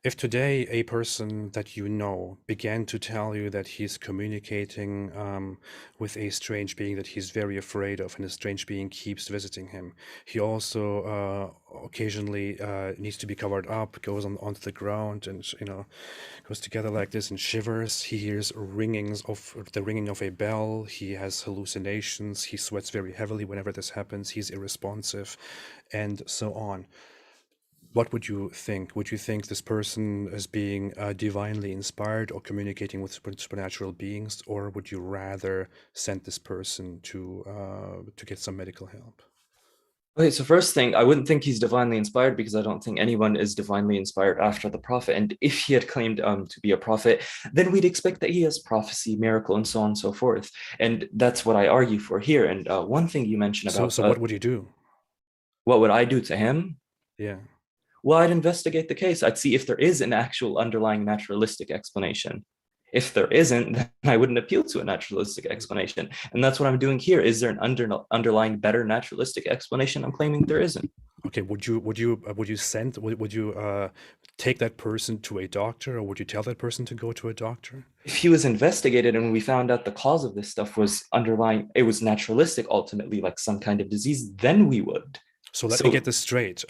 If today a person that you know began to tell you that he's communicating with a strange being that he's very afraid of, and a strange being keeps visiting him, he also occasionally needs to be covered up, goes onto the ground, and goes together like this and shivers. He hears the ringing of a bell. He has hallucinations. He sweats very heavily whenever this happens. He's irresponsive, and so on. What would you think? Would you think this person is being divinely inspired or communicating with supernatural beings, or would you rather send this person to get some medical help? Okay, so first thing, I wouldn't think he's divinely inspired because I don't think anyone is divinely inspired after the prophet. And if he had claimed to be a prophet, then we'd expect that he has prophecy, miracle, and so on and so forth. And that's what I argue for here. And one thing you mentioned So, about so what would you do? what would I do to him? Yeah. Well, I'd investigate the case. I'd see if there is an actual underlying naturalistic explanation. If there isn't, then I wouldn't appeal to a naturalistic explanation. And that's what I'm doing here. Is there an underlying better naturalistic explanation? I'm claiming there isn't. Okay. Would you take that person to a doctor, or would you tell that person to go to a doctor? If he was investigated and we found out the cause of this stuff was underlying, it was naturalistic ultimately, like some kind of disease, then we would. So let me So get this straight.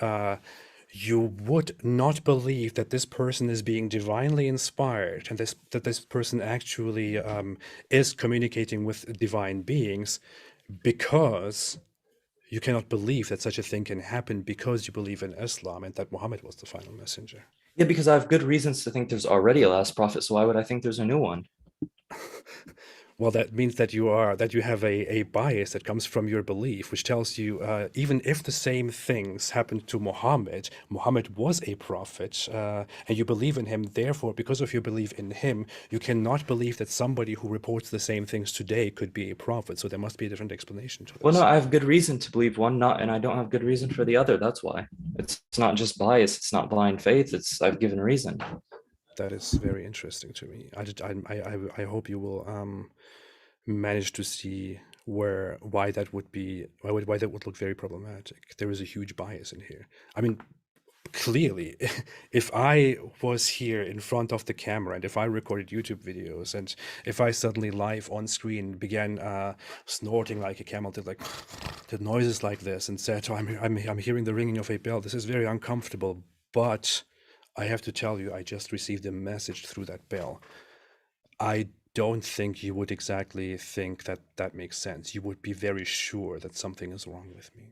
You would not believe that this person is being divinely inspired, and that this person actually is communicating with divine beings, because you cannot believe that such a thing can happen, because you believe in Islam and that Muhammad was the final messenger. yeah, because I have good reasons to think there's already a last prophet. So why would I think there's a new one? Well, that means that you have a bias that comes from your belief, which tells you even if the same things happened to Muhammad, Muhammad was a prophet, and you believe in him. Therefore, because of your belief in him, you cannot believe that somebody who reports the same things today could be a prophet. So there must be a different explanation to Well, no, this. I have good reason to believe one, not, and I don't have good reason for the other. That's why it's not just bias. It's not blind faith. It's I've given reason. That is very interesting to me. I hope you will manage to see why that would be why that would look very problematic. There is a huge bias in here. I mean, clearly, if I was here in front of the camera and if I recorded YouTube videos and if I suddenly live on screen began snorting like a camel, did noises like this and said, "Oh, I'm hearing the ringing of a bell. This is very uncomfortable, but I have to tell you, I just received a message through that bell." I don't think you would exactly think that that makes sense. You would be very sure that something is wrong with me.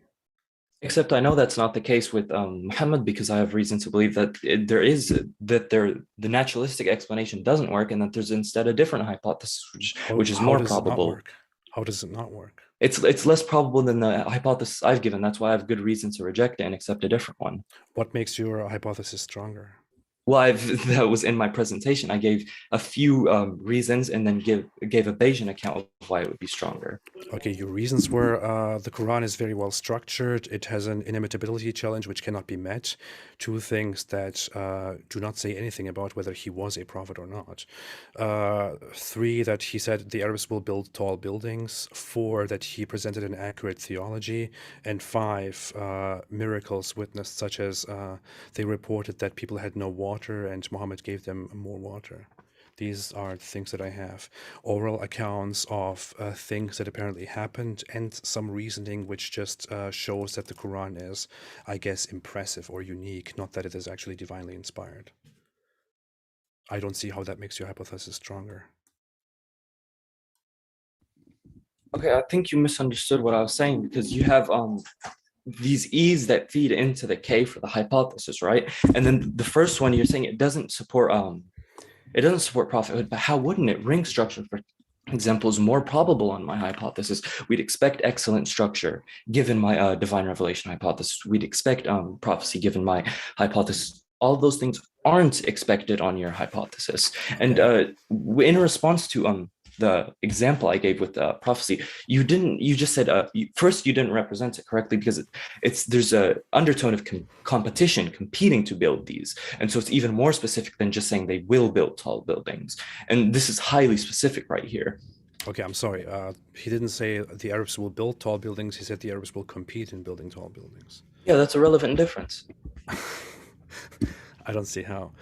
Except I know that's not the case with Muhammad because I have reason to believe that the naturalistic explanation doesn't work and that there's instead a different hypothesis which is How more does it not probable. work? How does it not work? It's less probable than the hypothesis I've given. That's why I have good reason to reject it and accept a different one. What makes your hypothesis stronger? Well, that was in my presentation. I gave a few reasons and then gave a Bayesian account of why it would be stronger. Okay, your reasons were the Quran is very well structured. It has an inimitability challenge which cannot be met. Two things that do not say anything about whether he was a prophet or not. Three, that he said the Arabs will build tall buildings. Four, that he presented an accurate theology. And five, miracles witnessed, such as they reported that people had no water and Muhammad gave them more water. These are things that I have. Oral accounts of things that apparently happened, and some reasoning which just shows that the Quran is, I guess, impressive or unique, not that it is actually divinely inspired. I don't see how that makes your hypothesis stronger. Okay, I think you misunderstood what I was saying, because you have these E's that feed into the K for the hypothesis, right? And then the first one, you're saying it doesn't support prophethood, but how wouldn't it? Ring structure, for example, is more probable on my hypothesis. We'd expect excellent structure given my divine revelation hypothesis. We'd expect prophecy given my hypothesis. All of those things aren't expected on your hypothesis. And in response to the example I gave with prophecy, you just said first you didn't represent it correctly, because there's a undertone of competition, competing to build these, and so it's even more specific than just saying they will build tall buildings, and this is highly specific right here. Okay, I'm sorry. He didn't say the Arabs will build tall buildings. He said the Arabs will compete in building tall buildings. Yeah, that's a relevant difference. I don't see how.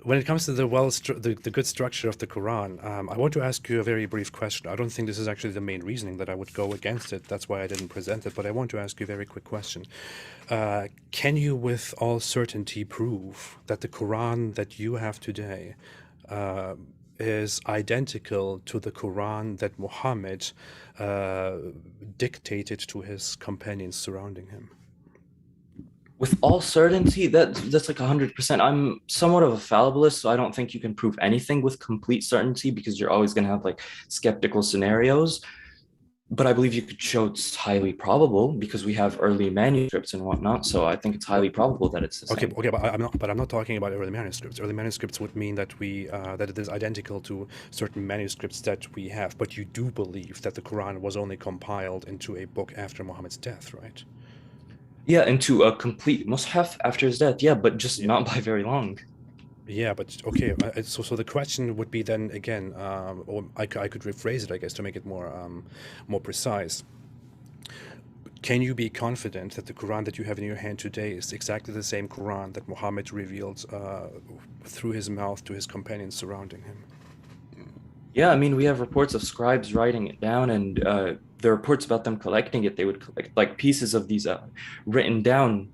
When it comes to the good structure of the Quran, I want to ask you a very brief question. I don't think this is actually the main reasoning that I would go against it. That's why I didn't present it. But I want to ask you a very quick question. Can you, with all certainty, prove that the Quran that you have today is identical to the Quran that Muhammad dictated to his companions surrounding him? With all certainty, that's like 100%. I'm somewhat of a fallibilist, so I don't think you can prove anything with complete certainty, because you're always going to have like skeptical scenarios. But I believe you could show it's highly probable, because we have early manuscripts and whatnot. So I think it's highly probable that it's the same. Okay, but I'm not talking about early manuscripts. Early manuscripts would mean that that it is identical to certain manuscripts that we have. But you do believe that the Quran was only compiled into a book after Muhammad's death, right? Yeah, into a complete mushaf after his death. Yeah, but just not by very long. Yeah, but okay. So the question would be then again, or I could rephrase it, I guess, to make it more precise. Can you be confident that the Quran that you have in your hand today is exactly the same Quran that Muhammad revealed through his mouth to his companions surrounding him? Yeah, I mean, we have reports of scribes writing it down, and the reports about them collecting it. They would collect like pieces of these written down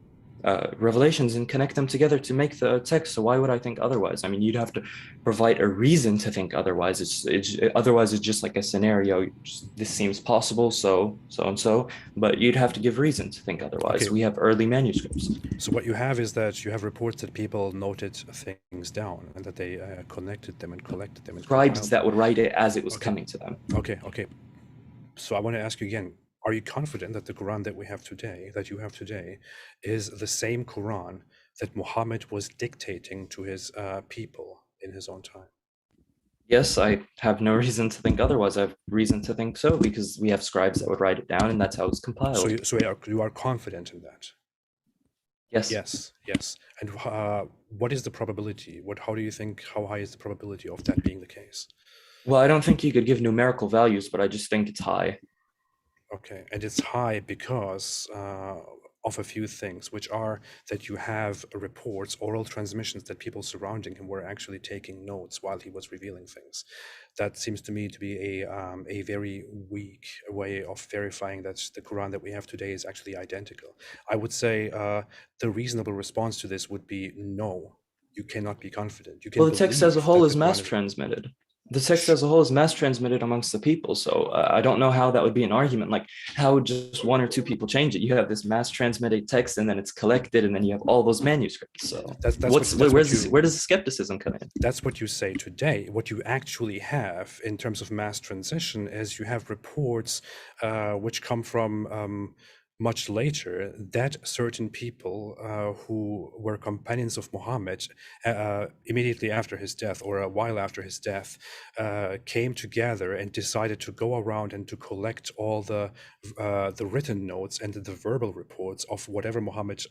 revelations and connect them together to make the text. So why would I think otherwise? I mean, you'd have to provide a reason to think otherwise. Otherwise it's just like a scenario. This seems possible, so and so, but you'd have to give reason to think otherwise. Okay. We have early manuscripts. So what you have is that you have reports that people noted things down and that they connected them and collected them. And Scribes that would write it as it was coming to them. Okay. So I want to ask you again, are you confident that the Quran that you have today, is the same Quran that Muhammad was dictating to his people in his own time? Yes, I have no reason to think otherwise. I have reason to think so, because we have scribes that would write it down, and that's how it's compiled. So you are confident in that? Yes. Yes. And what is the probability? How do you think, how high is the probability of that being the case? Well, I don't think you could give numerical values, but I just think it's high. Okay, and it's high because of a few things, which are that you have reports, oral transmissions, that people surrounding him were actually taking notes while he was revealing things. That seems to me to be a very weak way of verifying that the Quran that we have today is actually identical. I would say the reasonable response to this would be no. You cannot be confident. You can. Well, the text as a whole is mass transmitted. The text as a whole is mass transmitted amongst the people. So I don't know how that would be an argument. Like, how would just one or two people change it? You have this mass transmitted text, and then it's collected, and then you have all those manuscripts. So where does the skepticism come in? That's what you say today. What you actually have in terms of mass transition is you have reports which come from much later, that certain people who were companions of Muhammad immediately after his death, or a while after his death, came together and decided to go around and to collect all the written notes and the verbal reports of whatever Muhammad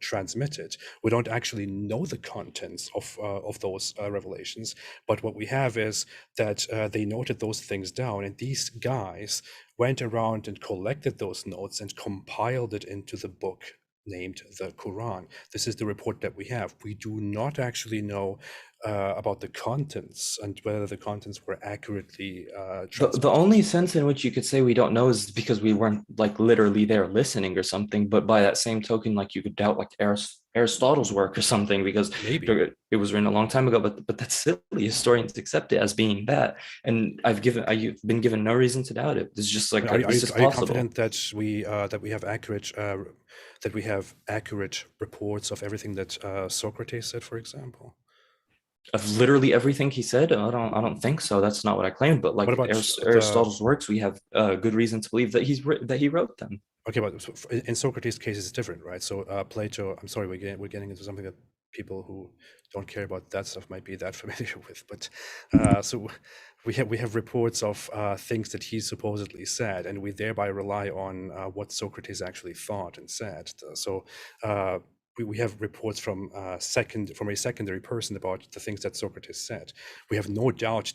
transmitted. We don't actually know the contents of those revelations, but what we have is that they noted those things down, and these guys went around and collected those notes and compiled it into the book named the Quran. This is the report that we have. We do not actually know about the contents and whether the contents were accurately The transmitted. only sense in which you could say we don't know is because we weren't like literally there listening or something. But by that same token, like you could doubt like Aristotle's work or something because Maybe. it was written a long time ago. But that's silly. Historians accept it as being that, and I've been given no reason to doubt it. It's just like this is Are you possible. confident that we have accurate reports of everything that Socrates said, for example? Of literally everything he said, I don't think so. That's not what I claimed. But What like about the Aristotle's works, we have good reason to believe that that he wrote them. Okay, but in Socrates' case, it's different, right? So Plato, I'm sorry, we're getting into something that people who don't care about that stuff might be that familiar with. But so we have reports of things that he supposedly said, and we thereby rely on what Socrates actually thought and said. So we have reports from a secondary person about the things that Socrates said. We have no doubt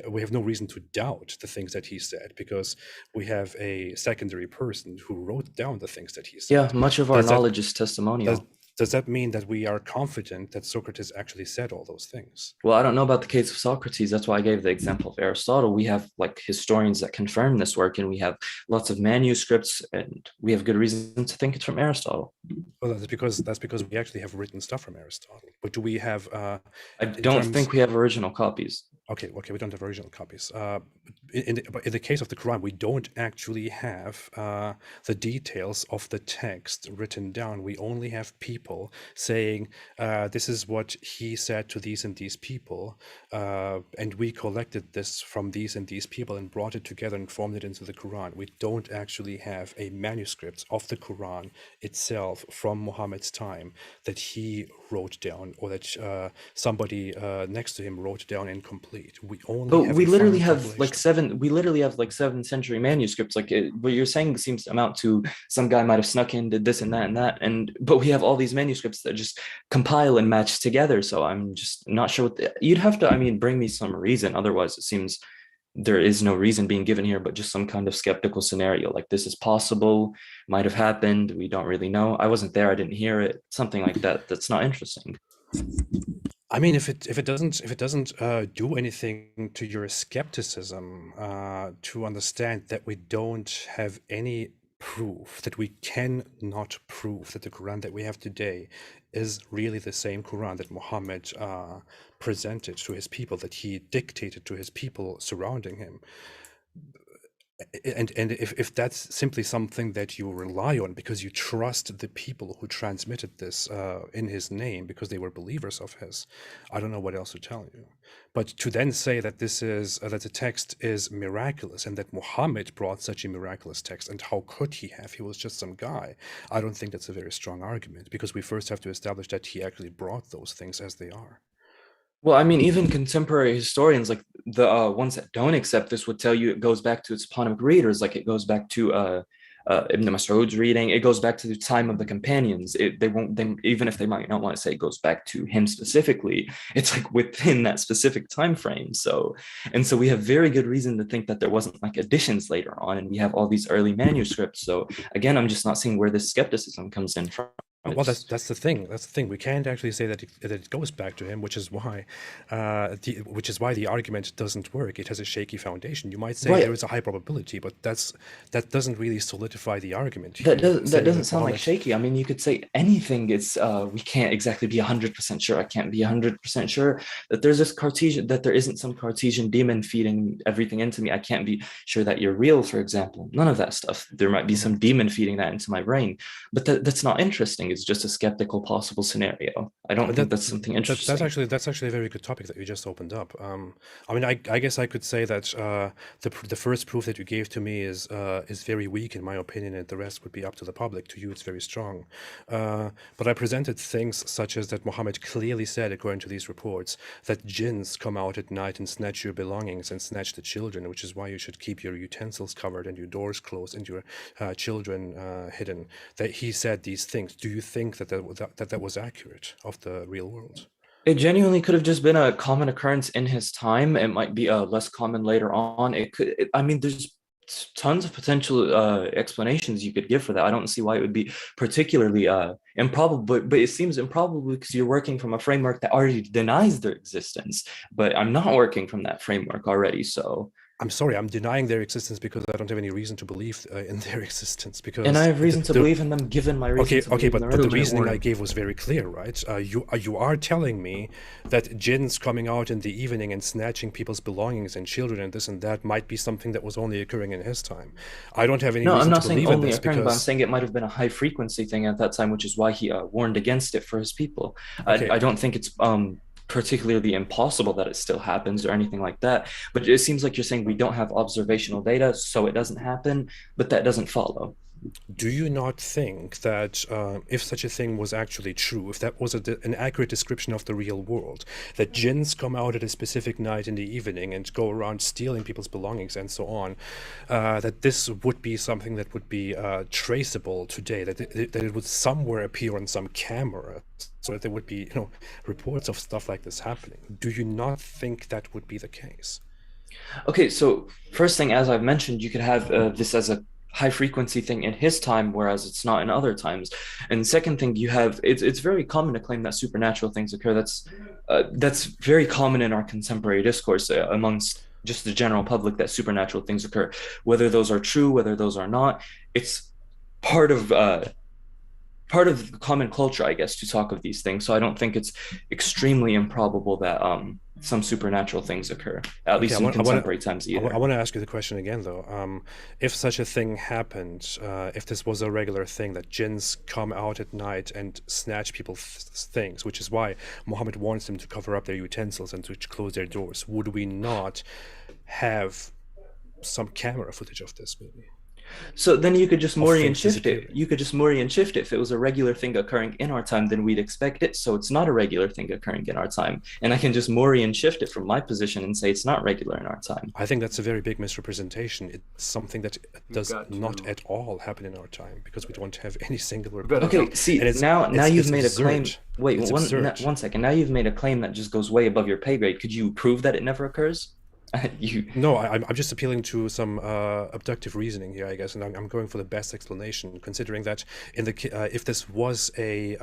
we have no reason to doubt the things that he said because we have a secondary person who wrote down the things that he said. Yeah, much of our knowledge is testimonial. Does that mean that we are confident that Socrates actually said all those things? Well, I don't know about the case of Socrates. That's why I gave the example of Aristotle. We have like historians that confirm this work, and we have lots of manuscripts, and we have good reason to think it's from Aristotle. Well, that's because we actually have written stuff from Aristotle. But do we have? I don't think we have original copies. Okay, we don't have original copies. In the case of the Quran, we don't actually have the details of the text written down. We only have people saying, this is what he said to these and these people, and we collected this from these and these people and brought it together and formed it into the Quran. We don't actually have a manuscript of the Quran itself from Muhammad's time that he wrote down or that somebody next to him wrote down incomplete. We literally have like 7th-century manuscripts. Like what you're saying seems to amount to some guy might have snuck in, did this and that, but we have all these manuscripts that just compile and match together. So I'm just not sure you'd have to, bring me some reason. Otherwise, it seems there is no reason being given here, but just some kind of skeptical scenario. Like this is possible, might have happened. We don't really know. I wasn't there. I didn't hear it. Something like that. That's not interesting. If it doesn't do anything to your skepticism, to understand that we don't have any proof, that we cannot prove that the Quran that we have today is really the same Quran that Muhammad presented to his people, that he dictated to his people surrounding him. And if that's simply something that you rely on because you trust the people who transmitted this in his name because they were believers of his, I don't know what else to tell you. But to then say that this is that the text is miraculous and that Muhammad brought such a miraculous text, and how could he have? He was just some guy. I don't think that's a very strong argument because we first have to establish that he actually brought those things as they are. Well, even contemporary historians, like the ones that don't accept this, would tell you it goes back to its eponymous readers, like it goes back to Ibn Mas'ud's reading. It goes back to the time of the companions. Even if they might not want to say it goes back to him specifically, it's like within that specific time frame. So we have very good reason to think that there wasn't like additions later on, and we have all these early manuscripts. So again, I'm just not seeing where this skepticism comes in from. Well, that's the thing. We can't actually say that it goes back to him, which is why the argument doesn't work. It has a shaky foundation. You might say there is a high probability, but that doesn't really solidify the argument. That doesn't sound like shaky. You could say anything. It's we can't exactly be 100% sure. I can't be 100% sure that there's this Cartesian, that there isn't some Cartesian demon feeding everything into me. I can't be sure that you're real, for example. None of that stuff. There might be some demon feeding that into my brain, but that's not interesting. It's just a skeptical possible scenario. I don't think that's something interesting. That's actually a very good topic that you just opened up. I guess I could say that the first proof that you gave to me is very weak in my opinion, and the rest would be up to the public. To you, it's very strong. But I presented things such as that Muhammad clearly said, according to these reports, that jinns come out at night and snatch your belongings and snatch the children, which is why you should keep your utensils covered and your doors closed and your children hidden. That he said these things. Do you think that was accurate of the real world? It genuinely could have just been a common occurrence in his time. It might be less common later on. It could. There's tons of potential explanations you could give for that. I don't see why it would be particularly improbable, but it seems improbable because you're working from a framework that already denies their existence. But I'm not working from that framework already, so. I'm sorry, I'm denying their existence because I don't have any reason to believe in their existence. And I Because have reason to believe in them, given my reason to believe in the but the religion. reasoning I gave was very clear, right? You are telling me that jinns coming out in the evening and snatching people's belongings and children and this and that might be something that was only occurring in his time. I don't have any No, I'm reason not to saying believe in only this occurring, but I'm because saying it might have been a high frequency thing at that time, which is why he warned against it for his people. Okay. I don't think it's particularly impossible that it still happens or anything like that. But it seems like you're saying we don't have observational data, so it doesn't happen, but that doesn't follow. Do you not think that if such a thing was actually true, if that was an accurate description of the real world, that jinns come out at a specific night in the evening and go around stealing people's belongings and so on, that this would be something that would be traceable today, that it would somewhere appear on some camera, so that there would be, reports of stuff like this happening? Do you not think that would be the case? Okay, so first thing, as I've mentioned, you could have this as a high frequency thing in his time, whereas it's not in other times. And second thing, you have it's very common to claim that supernatural things occur. That's very common in our contemporary discourse amongst just the general public, that supernatural things occur. Whether those are true, whether those are not, it's part of common culture, I guess, to talk of these things. So I don't think it's extremely improbable that some supernatural things occur, at least in contemporary times either. I want to ask you the question again, though. If such a thing happened, if this was a regular thing, that jinns come out at night and snatch people's things, which is why Muhammad wants them to cover up their utensils and to close their doors, would we not have some camera footage of this, maybe? So then you could just Mori and things shift it. You could just Mori and shift it. If it was a regular thing occurring in our time, then we'd expect it. So it's not a regular thing occurring in our time. And I can just Mori and shift it from my position and say it's not regular in our time. I think that's a very big misrepresentation. It's something that does not at all happen in our time, because we don't have any singular. Okay, see, now you've made a claim. Wait, It's one second. Now you've made a claim that just goes way above your pay grade. Could you prove that it never occurs? No, I'm just appealing to some abductive reasoning here, I guess, and I'm going for the best explanation, considering that if this was a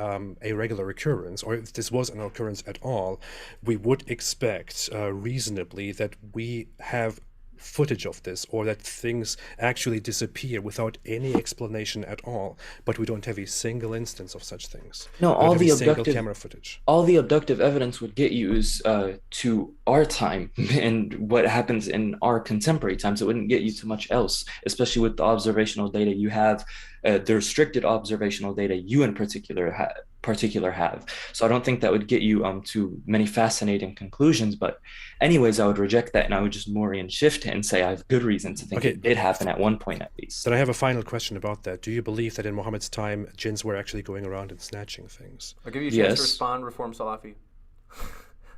regular occurrence, or if this was an occurrence at all, we would expect reasonably that we have footage of this, or that things actually disappear without any explanation at all, but we don't have a single instance of such things. No, all the abductive camera footage. All the abductive evidence would get you is to our time and what happens in our contemporary times. It wouldn't get you to much else, especially with the observational data you have, the restricted observational data you in particular have. So I don't think that would get you to many fascinating conclusions. But anyways, I would reject that, and I would just Mori and shift it and say I have good reason to think it did happen at one point at least. Then I have a final question about that. Do you believe that in Muhammad's time, jinns were actually going around and snatching things? I'll give you a chance to respond, Reform Salafi.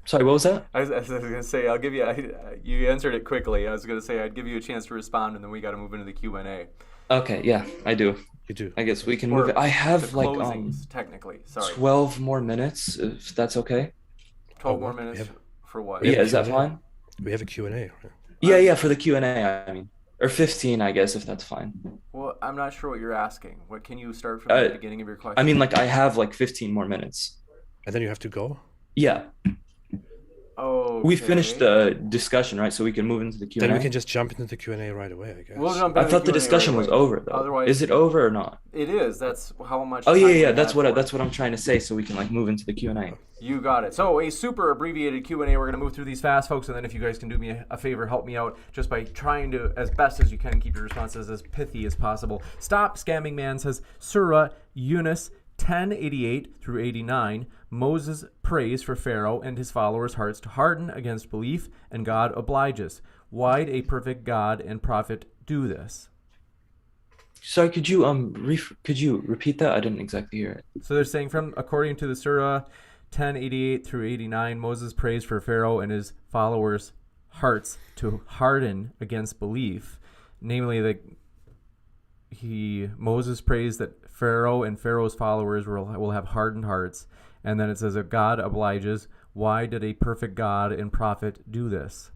Sorry, what was that? I was going to say, I'll give you. You answered it quickly. I was going to say I'd give you a chance to respond, and then we got to move into the Q&A. Okay, yeah, I do. You do. I guess we can move it. I have like technically. Sorry. 12 more minutes, if that's okay. 12 more minutes for what? Yeah, is that fine? We have a Q&A. Right? Yeah, for the Q&A, I mean. Or 15, I guess, if that's fine. Well, I'm not sure what you're asking. What can you start from the beginning of your question? I mean, like, I have like 15 more minutes. And then you have to go? Yeah. Oh, we finished the discussion, right? So we can move into the Q&A. Then we can just jump into the Q&A right away, I guess. We'll jump I thought the discussion was over, though. Otherwise, is it over or not? It is. That's how much. Oh yeah. That's what I'm trying to say. So we can like move into the Q&A. You got it. So a super abbreviated Q&A. We're gonna move through these fast, folks, and then if you guys can do me a favor, help me out just by trying to, as best as you can, keep your responses as pithy as possible. Stop Scamming Man says Surah Yunus 10:88 through 89. Moses prays for Pharaoh and his followers' hearts to harden against belief, and God obliges. Why'd a perfect God and prophet do this? Sorry, could you repeat that? I didn't exactly hear it. So they're saying, according to the Surah 10:88 through 89, Moses prays for Pharaoh and his followers' hearts to harden against belief, namely that Moses prays that Pharaoh and Pharaoh's followers will have hardened hearts. And then it says that God obliges. Why did a perfect God and prophet do this?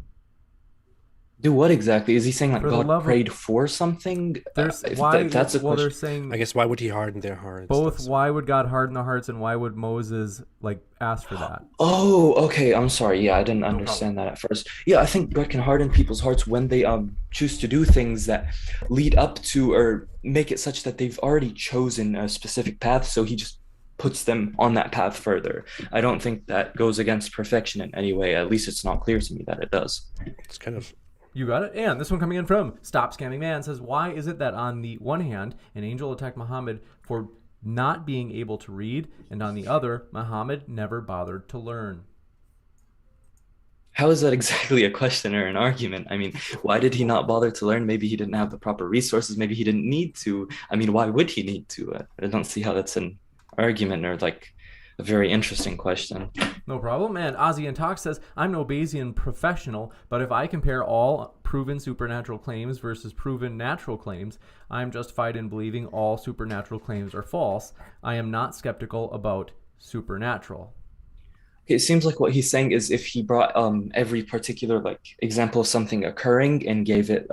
Do what exactly? Is he saying like For the God love of prayed for something? there's If why that's a well they're question. saying I guess why would he harden their hearts? both why would God harden the hearts and why would Moses like ask for that? Oh, okay. I'm sorry. Yeah, I didn't No problem. understand that at first. Yeah, I think God can harden people's hearts when they choose to do things that lead up to or make it such that they've already chosen a specific path. So he just puts them on that path further. I don't think that goes against perfection in any way. At least it's not clear to me that it does. It's kind of You got it. And this one coming in from Stop Scamming Man says, why is it that on the one hand, an angel attacked Muhammad for not being able to read, and on the other, Muhammad never bothered to learn? How is that exactly a question or an argument? I mean, why did he not bother to learn? Maybe he didn't have the proper resources. Maybe he didn't need to. I mean, why would he need to? I don't see how that's an argument or like a very interesting question. No problem. And Ozzy and Talk says, I'm no Bayesian professional, but if I compare all proven supernatural claims versus proven natural claims, I am justified in believing all supernatural claims are false. I am not skeptical about supernatural. It seems like what he's saying is if he brought every particular like example of something occurring and gave it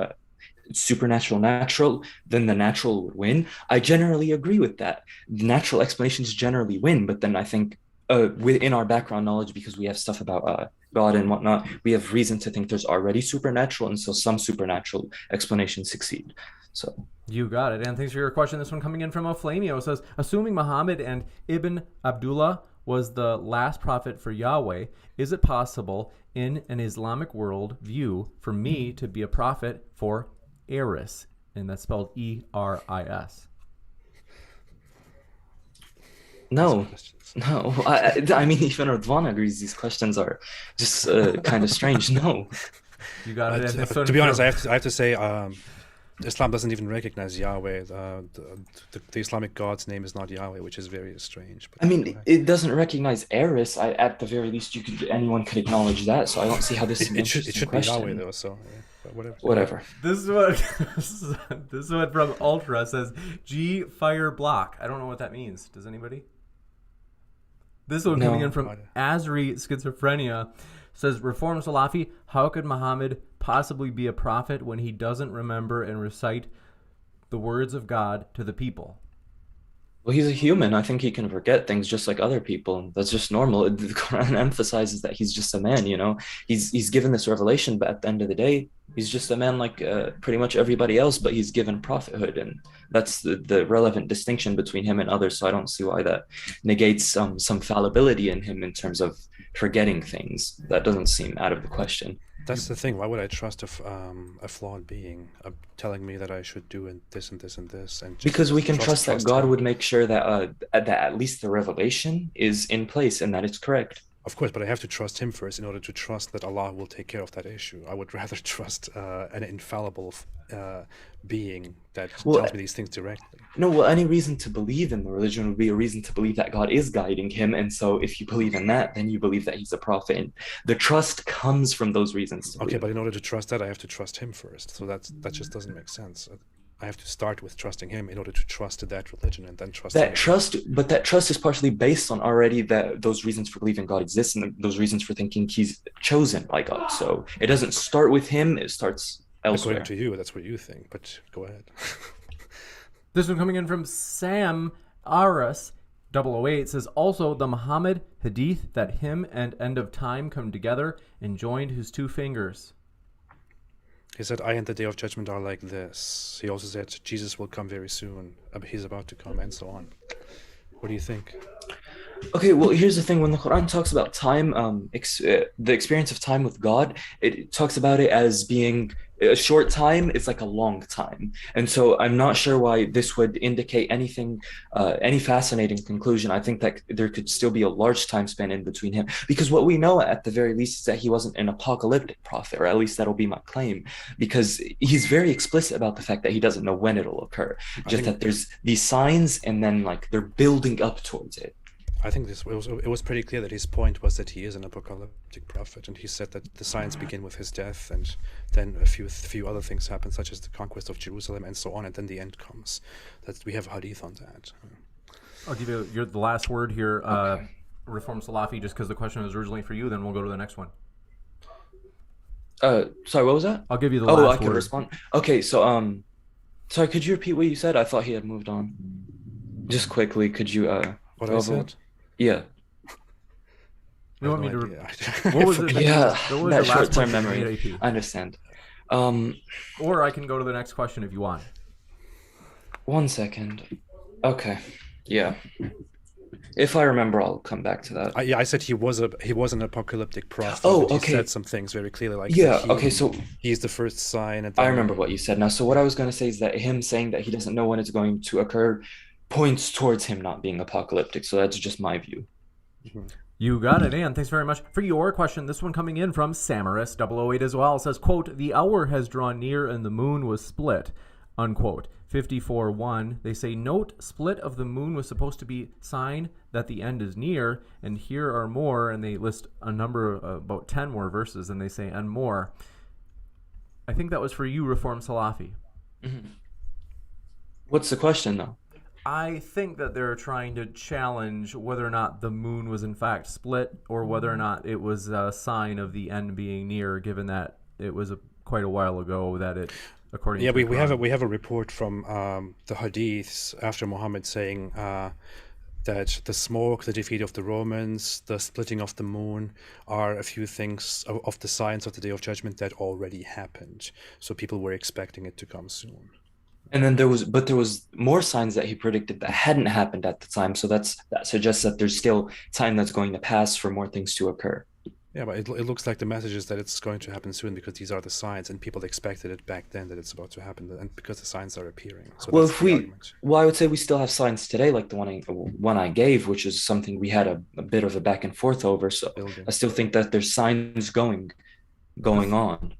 supernatural natural, then the natural would win. I generally agree with that. The natural explanations generally win, but then I think within our background knowledge, because we have stuff about God and whatnot, we have reason to think there's already supernatural, and so some supernatural explanations succeed. So You got it. And thanks for your question. This one coming in from Oflamio says, assuming Muhammad and Ibn Abdullah was the last prophet for Yahweh, is it possible in an Islamic world view for me to be a prophet for Eris? And that's spelled Eris. no. No, I mean, even Radwan agrees these questions are just kind of strange. No. You got it. And this one to be honest, from- I have to say, Islam doesn't even recognize Yahweh. The Islamic God's name is not Yahweh, which is very strange. But I mean, it doesn't recognize Eris. At the very least, anyone could acknowledge that. So I don't see how this is an it should interesting be question. Yahweh though. So yeah, but whatever. Whatever. This is what this one from Ultra says, G fire block. I don't know what that means. Does anybody? This one coming in from Azri Schizophrenia says, Reform Salafi, how could Muhammad possibly be a prophet when he doesn't remember and recite the words of God to the people? Well, he's a human. I think he can forget things just like other people. That's just normal. The Quran emphasizes that he's just a man, you know. He's given this revelation, but at the end of the day, he's just a man like pretty much everybody else, but he's given prophethood, and that's the relevant distinction between him and others. So I don't see why that negates some fallibility in him in terms of forgetting things. That doesn't seem out of the question. That's the thing. Why would I trust a flawed being telling me that I should do this and this and this? And because we can trust that God him. would make sure that that at least the revelation is in place and that it's correct. Of course, but I have to trust him first in order to trust that Allah will take care of that issue. I would rather trust an infallible being that tells me these things directly. No, well, any reason to believe in the religion would be a reason to believe that God is guiding him. And so if you believe in that, then you believe that he's a prophet. And the trust comes from those reasons. Okay, but in order to trust that, I have to trust him first. So that just doesn't make sense. I have to start with trusting him in order to trust that religion and then trust that him. But that trust is partially based on already that those reasons for believing God exists and those reasons for thinking he's chosen by God. So it doesn't start with him, it starts elsewhere. According to you, that's what you think, but go ahead. This one coming in from Sam Aras 008 says, also the Muhammad hadith that him and end of time come together and joined his two fingers. He said, I and the day of judgment are like this. He also said, Jesus will come very soon. He's about to come, and so on. What do you think? Okay, well, here's the thing. When the Quran talks about time, the experience of time with God, it talks about it as being a short time. It's like a long time. And so I'm not sure why this would indicate anything, any fascinating conclusion. I think that there could still be a large time span in between him, because what we know at the very least is that he wasn't an apocalyptic prophet, or at least that'll be my claim, because he's very explicit about the fact that he doesn't know when it'll occur, just that there's these signs and then like they're building up towards it. I think it was pretty clear that his point was that he is an apocalyptic prophet, and he said that the signs begin with his death, and then a few other things happen, such as the conquest of Jerusalem and so on, and then the end comes. That we have hadith on that. I'll give you the last word here, okay. Reform Salafi, just because the question was originally for you, then we'll go to the next one. Sorry, what was that? I'll give you the Oh, I last can word. respond. Okay, so sorry, could you repeat what you said? I thought he had moved on. Just quickly, could you What go I over said? Yeah. I You have want no me to? idea. What I was it that forget. you? Yeah, What was your that last point short-term that you made, memory. AP? I understand. Um, Or I can go to the next question if you want. one second. Okay. Yeah. If I remember, I'll come back to that. Yeah, I said he was an apocalyptic prophet, Oh, and he said okay. some things very clearly, like that Yeah, okay, so he's the first sign, and I then remember what you said now. So what I was going to say is that him saying that he doesn't know when it's going to occur points towards him not being apocalyptic. So that's just my view. Mhm. You got it, and thanks very much for your question. This one coming in from Samaris008 as well. It says, quote, the hour has drawn near and the moon was split, unquote. 54:1, they say, note, split of the moon was supposed to be sign that the end is near, and here are more, and they list a number, about 10 more verses, and they say, and more. I think that was for you, Reform Salafi. Mhm. What's the question though? I think that they're trying to challenge whether or not the moon was in fact split, or whether or not it was a sign of the end being near, given that it was quite a while ago that it, according Yeah, to the Quran. we have a report from the Hadiths after Muhammad saying that the smoke, the defeat of the Romans, the splitting of the moon are a few things of the signs of the Day of Judgment that already happened. So people were expecting it to come soon. And then there was more signs that he predicted that hadn't happened at the time. So that suggests that there's still time that's going to pass for more things to occur. Yeah, but it looks like the message is that it's going to happen soon because these are the signs, and people expected it back then that it's about to happen, and because the signs are appearing. So Well, that's the argument. I would say we still have signs today, like the one I gave, which is something we had a bit of a back and forth over. So Building. I still think that there's signs going on.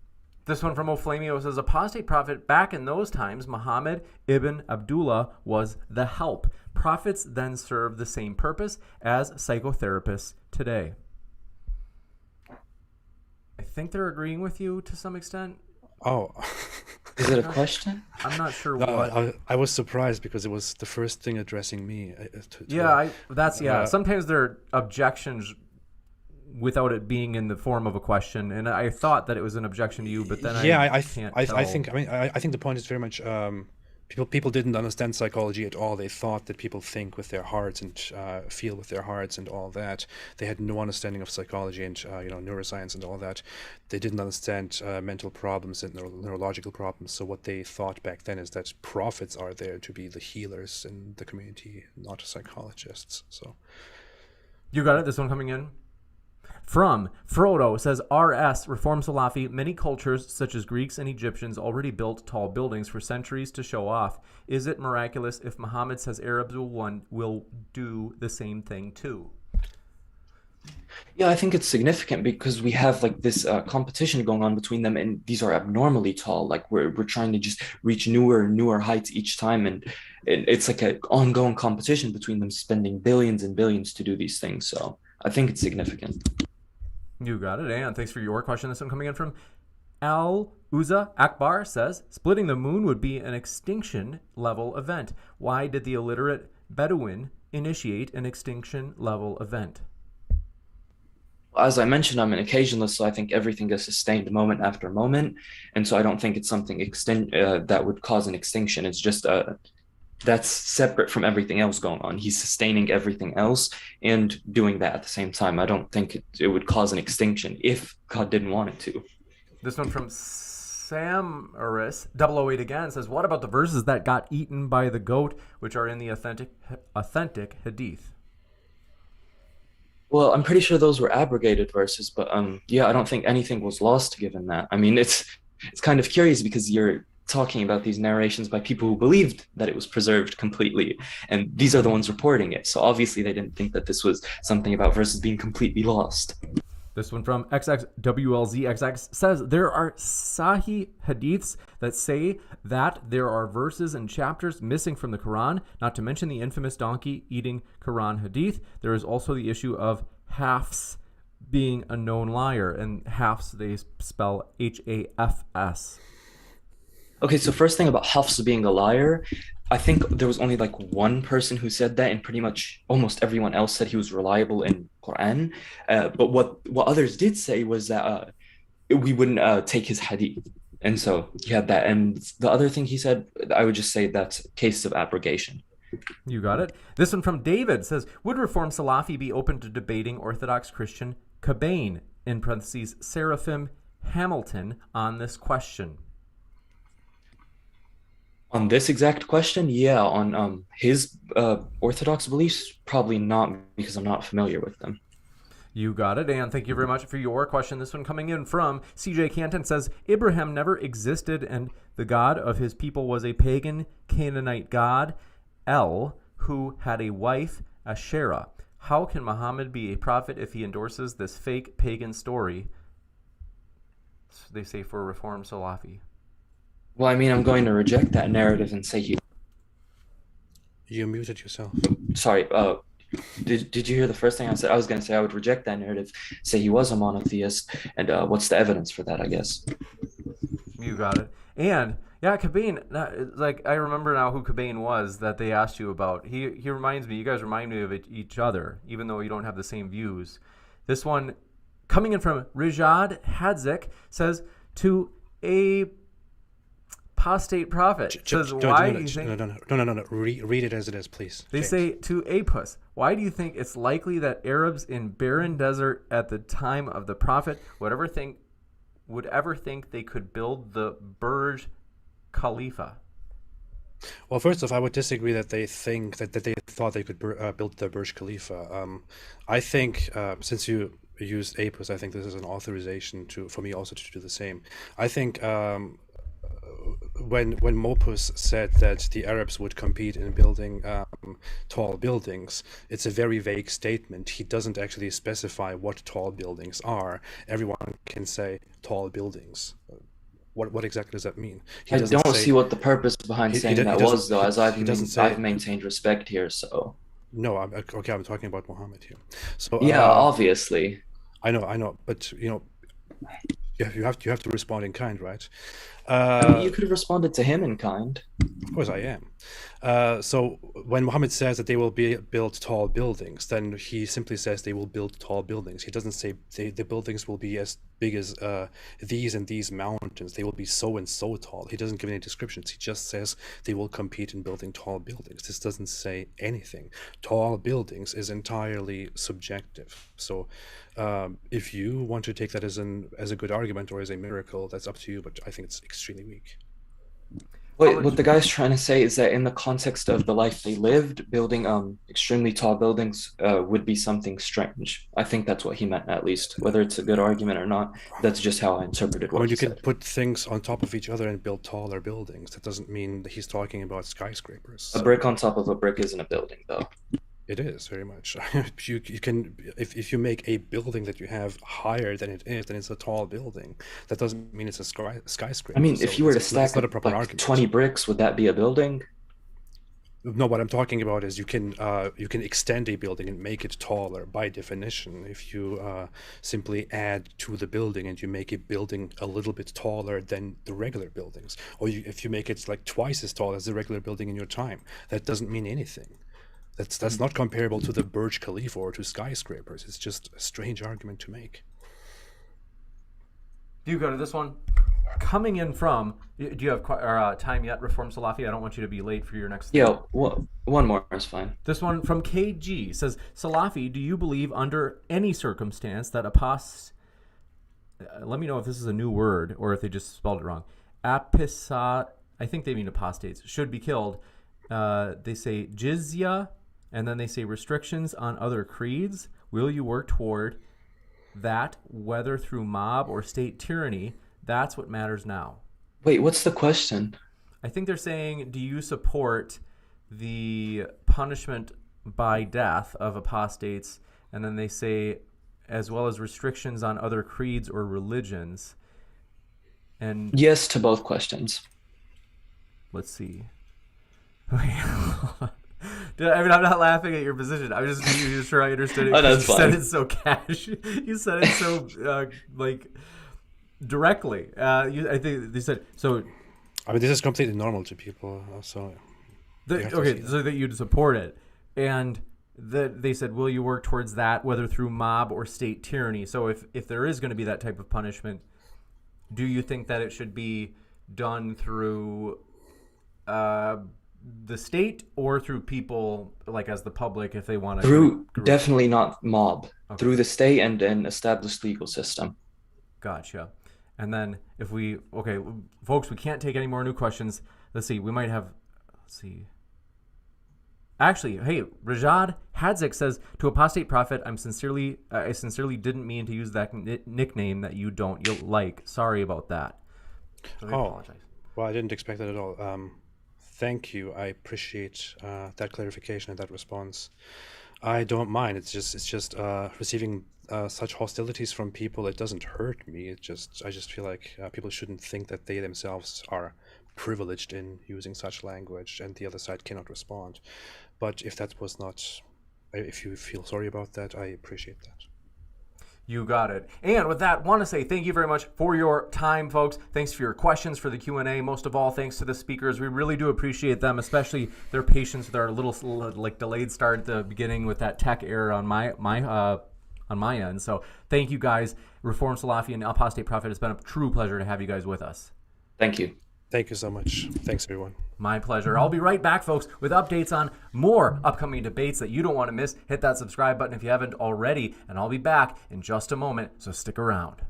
This one from Oflamio says, apostate prophet back in those times, Muhammad ibn Abdullah was the help. Prophets then served the same purpose as psychotherapists today. I think they're agreeing with you to some extent. Oh. Is it a question? I'm not sure No, what. I was surprised because it was the first thing addressing me. Sometimes there are objections without it being in the form of a question, and I thought that it was an objection to you, but then I can't tell. I think the point is very much people didn't understand psychology at all. They thought that people think with their hearts and feel with their hearts and all that. They had no understanding of psychology and neuroscience and all that. They didn't understand mental problems and neurological problems. So what they thought back then is that prophets are there to be the healers in the community, not psychologists. So You got it. This one coming in from Frodo says, RS, Reform Salafi, many cultures such as Greeks and Egyptians already built tall buildings for centuries to show off. Is it miraculous if Muhammad says Arabs will do the same thing too? Yeah, I think it's significant because we have like this competition going on between them, and these are abnormally tall. Like we're trying to just reach newer heights each time, and it's like an ongoing competition between them, spending billions and billions to do these things. So I think it's significant. You got it, and thanks for your question. This one coming in from Al Uza Akbar says, splitting the moon would be an extinction level event. Why did the illiterate Bedouin initiate an extinction level event? As I mentioned, I'm an occasionalist, so I think everything is sustained moment after moment, and so I don't think it's something that would cause an extinction. It's just that's separate from everything else going on. He's sustaining everything else and doing that at the same time. I don't think it would cause an extinction if God didn't want it to. This one from Samaris008 again says, what about the verses that got eaten by the goat, which are in the authentic hadith? Well, I'm pretty sure those were abrogated verses, but yeah, I don't think anything was lost given that. I mean, it's kind of curious because you're talking about these narrations by people who believed that it was preserved completely, and these are the ones reporting it. So obviously they didn't think that this was something about verses being completely lost. This one from XXWLZXX says, there are Sahih hadiths that say that there are verses and chapters missing from the Quran, not to mention the infamous donkey eating Quran hadith. There is also the issue of Hafs being a known liar, and Hafs they spell Hafs. Okay, so first thing about Hafs being a liar, I think there was only like one person who said that, and pretty much almost everyone else said he was reliable in Quran. But what others did say was that we wouldn't take his hadith. And so he had that. And the other thing he said, I would just say that's cases of abrogation. You got it. This one from David says, would Reform Salafi be open to debating Orthodox Christian Cobain, in parentheses, Seraphim Hamilton, on this question? On this exact question, yeah. On his Orthodox beliefs, probably not, because I'm not familiar with them. You got it, and thank you very much for your question. This one coming in from CJ Canton says, Abraham never existed, and the God of his people was a pagan Canaanite god, El, who had a wife, Asherah. How can Muhammad be a prophet if he endorses this fake pagan story? They say for Reform Salafi. Well, I mean, I'm going to reject that narrative and say You muted yourself. Sorry, did you hear the first thing I said? I was going to say I would reject that narrative, say he was a monotheist, and what's the evidence for that, I guess. You got it. And yeah, Cobain, like I remember now who Cobain was that they asked you about. He reminds me, you guys remind me of each other, even though you don't have the same views. This one coming in from Rijad Hadzik says, to a apostate prophet. Says, why do you think... No. Read it as it is, please. They say, to Apus, why do you think it's likely that Arabs in barren desert at the time of the prophet would ever think they could build the Burj Khalifa? Well, first off, I would disagree that they think that they thought they could build the Burj Khalifa. I think since you used Apus, I think this is an authorization for me also to do the same. I think when Mopus said that the Arabs would compete in building tall buildings, it's a very vague statement. He doesn't actually specify what tall buildings are. Everyone can say tall buildings. What exactly does that mean? I don't see what the purpose behind saying that was, though, as I've maintained respect here. So no, I'm talking about Muhammad here. So yeah, obviously. I know, but you have to respond in kind, right? You could have responded to him in kind. Of course I am. So when Muhammad says that they will build tall buildings, then he simply says they will build tall buildings. He doesn't say the buildings will be as big as these and these mountains. They will be so and so tall. He doesn't give any descriptions. He just says they will compete in building tall buildings. This doesn't say anything. Tall buildings is entirely subjective. So if you want to take that as a good argument or as a miracle, that's up to you, but I think it's extremely weak. What the guy's trying to say is that in the context of the life they lived, building extremely tall buildings would be something strange. I think that's what he meant, at least. Whether it's a good argument or not, that's just how I interpreted what he said. You can put things on top of each other and build taller buildings. That doesn't mean that he's talking about skyscrapers. A brick on top of a brick isn't a building, though. It is very much. You can if you make a building that you have higher than it is, then it's a tall building. That doesn't mean it's a skyscraper. I mean, if you were to stack like 20 bricks, would that be a building? No, what I'm talking about is you can extend a building and make it taller by definition. If you simply add to the building and you make a building a little bit taller than the regular buildings, or if you make it like twice as tall as the regular building in your time, that doesn't mean anything. That's not comparable to the Burj Khalifa or to skyscrapers. It's just a strange argument to make. Do you go to this one? Coming in from, do you have time yet, Reform Salafi? I don't want you to be late for your next thing. Yeah, one more is fine. This one from KG says, Salafi, do you believe under any circumstance that let me know if this is a new word or if they just spelled it wrong. I think they mean apostates, should be killed. They say jizya, and then they say restrictions on other creeds. Will you work toward that, whether through mob or state tyranny? That's what matters now. Wait, what's the question? I think they're saying, do you support the punishment by death of apostates? And then they say, as well as restrictions on other creeds or religions. And yes to both questions. Let's see. I mean, I'm not laughing at your position. I'm just making sure I understood it. Oh, that's you fine. said it so you said it so directly. I think they said so. I mean, this is completely normal to people. So so that you'd support it, and they said, will you work towards that, whether through mob or state tyranny? So if there is going to be that type of punishment, do you think that it should be done through the state or through people, like as the public, if they want to? Through definitely not mob. Okay. Through the state and an established legal system. Gotcha. And then if we, okay, folks, we can't take any more new questions. Let's see, we might have, let's see. Actually, hey, Rajad Hadzik says, to Apostate Prophet, I sincerely didn't mean to use that nickname that you don't like. Sorry about that. So I apologize. Well, I didn't expect that at all. Thank you. I appreciate that clarification and that response. I don't mind. It's just receiving such hostilities from people. It doesn't hurt me. I just feel like people shouldn't think that they themselves are privileged in using such language and the other side cannot respond. But if you feel sorry about that, I appreciate that. You got it. And with that, want to say thank you very much for your time, folks. Thanks for your questions, for the Q&A. Most of all, thanks to the speakers. We really do appreciate them, especially their patience with our little delayed start at the beginning with that tech error on my end. So thank you guys. Reform Salafi and Apostate Prophet. It's been a true pleasure to have you guys with us. Thank you. Thank you so much. Thanks, everyone. My pleasure. I'll be right back, folks, with updates on more upcoming debates that you don't want to miss. Hit that subscribe button if you haven't already, and I'll be back in just a moment, so stick around.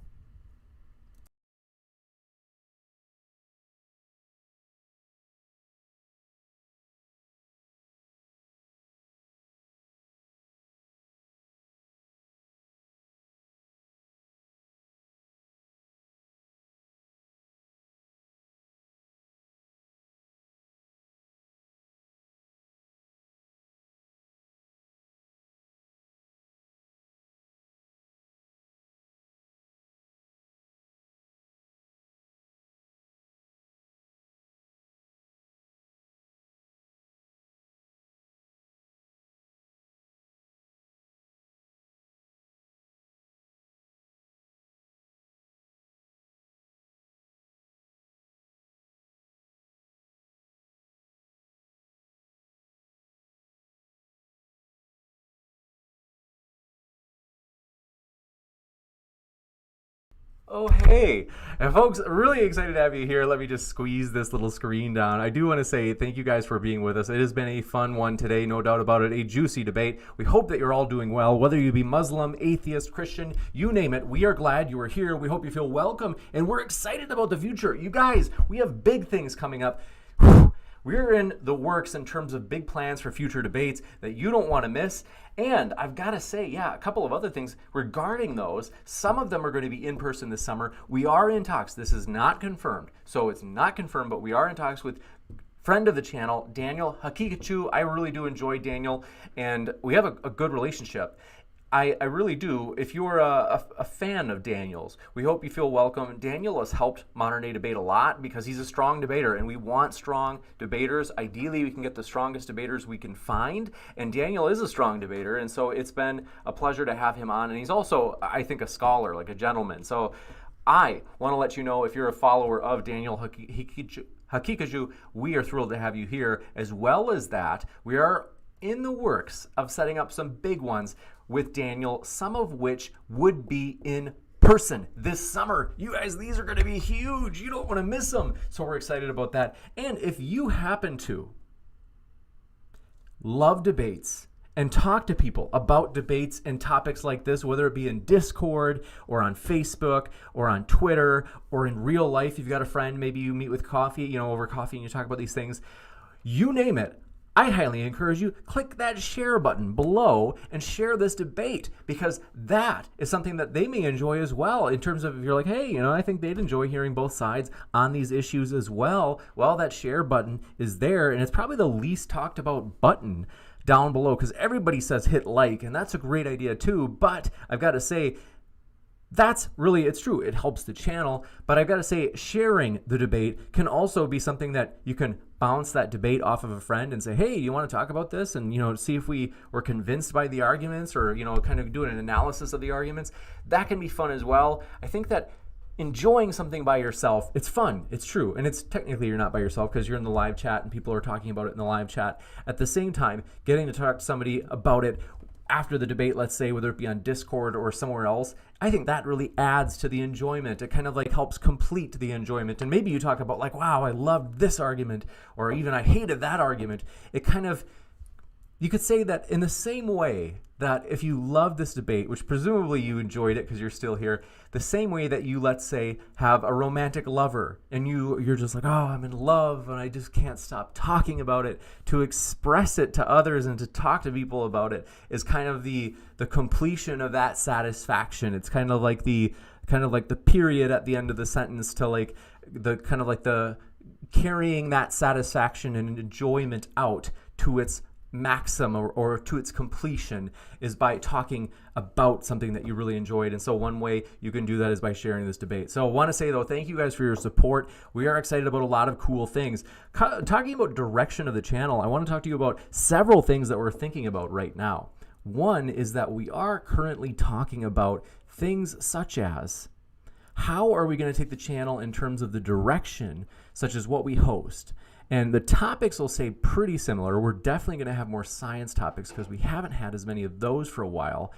Oh, hey. And folks, really excited to have you here. Let me just squeeze this little screen down. I do want to say thank you guys for being with us. It has been a fun one today, no doubt about it, a juicy debate. We hope that you're all doing well, whether you be Muslim, atheist, Christian, you name it. We are glad you are here. We hope you feel welcome, and we're excited about the future. You guys, we have big things coming up. We're in the works in terms of big plans for future debates that you don't want to miss. And I've got to say, a couple of other things regarding those. Some of them are going to be in person this summer. We are in talks. This is not confirmed. So it's not confirmed, but we are in talks with friend of the channel, Daniel Hakikachu. I really do enjoy Daniel, and we have a good relationship. I really do. If you're a fan of Daniel's, we hope you feel welcome. Daniel has helped Modern Day Debate a lot because he's a strong debater, and we want strong debaters. Ideally, we can get the strongest debaters we can find, and Daniel is a strong debater, and so it's been a pleasure to have him on. And he's also, I think, a scholar, like a gentleman. So I want to let you know, if you're a follower of Daniel Hakikachu, we are thrilled to have you here. As well as that, we are in the works of setting up some big ones with Daniel, some of which would be in person this summer. You guys, these are going to be huge. You don't want to miss them. So we're excited about that. And if you happen to love debates and talk to people about debates and topics like this, whether it be in Discord or on Facebook or on Twitter or in real life, you've got a friend, maybe you meet with coffee, over coffee, and you talk about these things, you name it, I highly encourage you, click that share button below and share this debate, because that is something that they may enjoy as well, in terms of if you're like, hey, I think they'd enjoy hearing both sides on these issues as well. Well, that share button is there, and it's probably the least talked about button down below, because everybody says hit like, and that's a great idea too, but I've got to say, it's true. It helps the channel, but I've got to say, sharing the debate can also be something that you can bounce that debate off of a friend and say, hey, you want to talk about this? And, see if we were convinced by the arguments, or, kind of doing an analysis of the arguments. That can be fun as well. I think that enjoying something by yourself, it's fun, it's true, and it's technically you're not by yourself because you're in the live chat and people are talking about it in the live chat. At the same time, getting to talk to somebody about it after the debate, let's say, whether it be on Discord or somewhere else, I think that really adds to the enjoyment. It kind of like helps complete the enjoyment. And maybe you talk about like, wow, I loved this argument, or even I hated that argument. It kind of, you could say that in the same way that if you love this debate, which presumably you enjoyed it because you're still here, the same way that you, let's say, have a romantic lover and you're just like, oh, I'm in love and I just can't stop talking about it, to express it to others and to talk to people about it is kind of the completion of that satisfaction. It's kind of like the period at the end of the sentence to like the kind of like the carrying that satisfaction and enjoyment out to its maxim or to its completion is by talking about something that you really enjoyed. And so one way you can do that is by sharing this debate. So I want to say, though, thank you guys for your support. We are excited about a lot of cool things. Talking about direction of the channel, I want to talk to you about several things that we're thinking about right now. One is that we are currently talking about things such as how are we going to take the channel in terms of the direction, such as what we host. And the topics will stay pretty similar. We're definitely going to have more science topics because we haven't had as many of those for a while.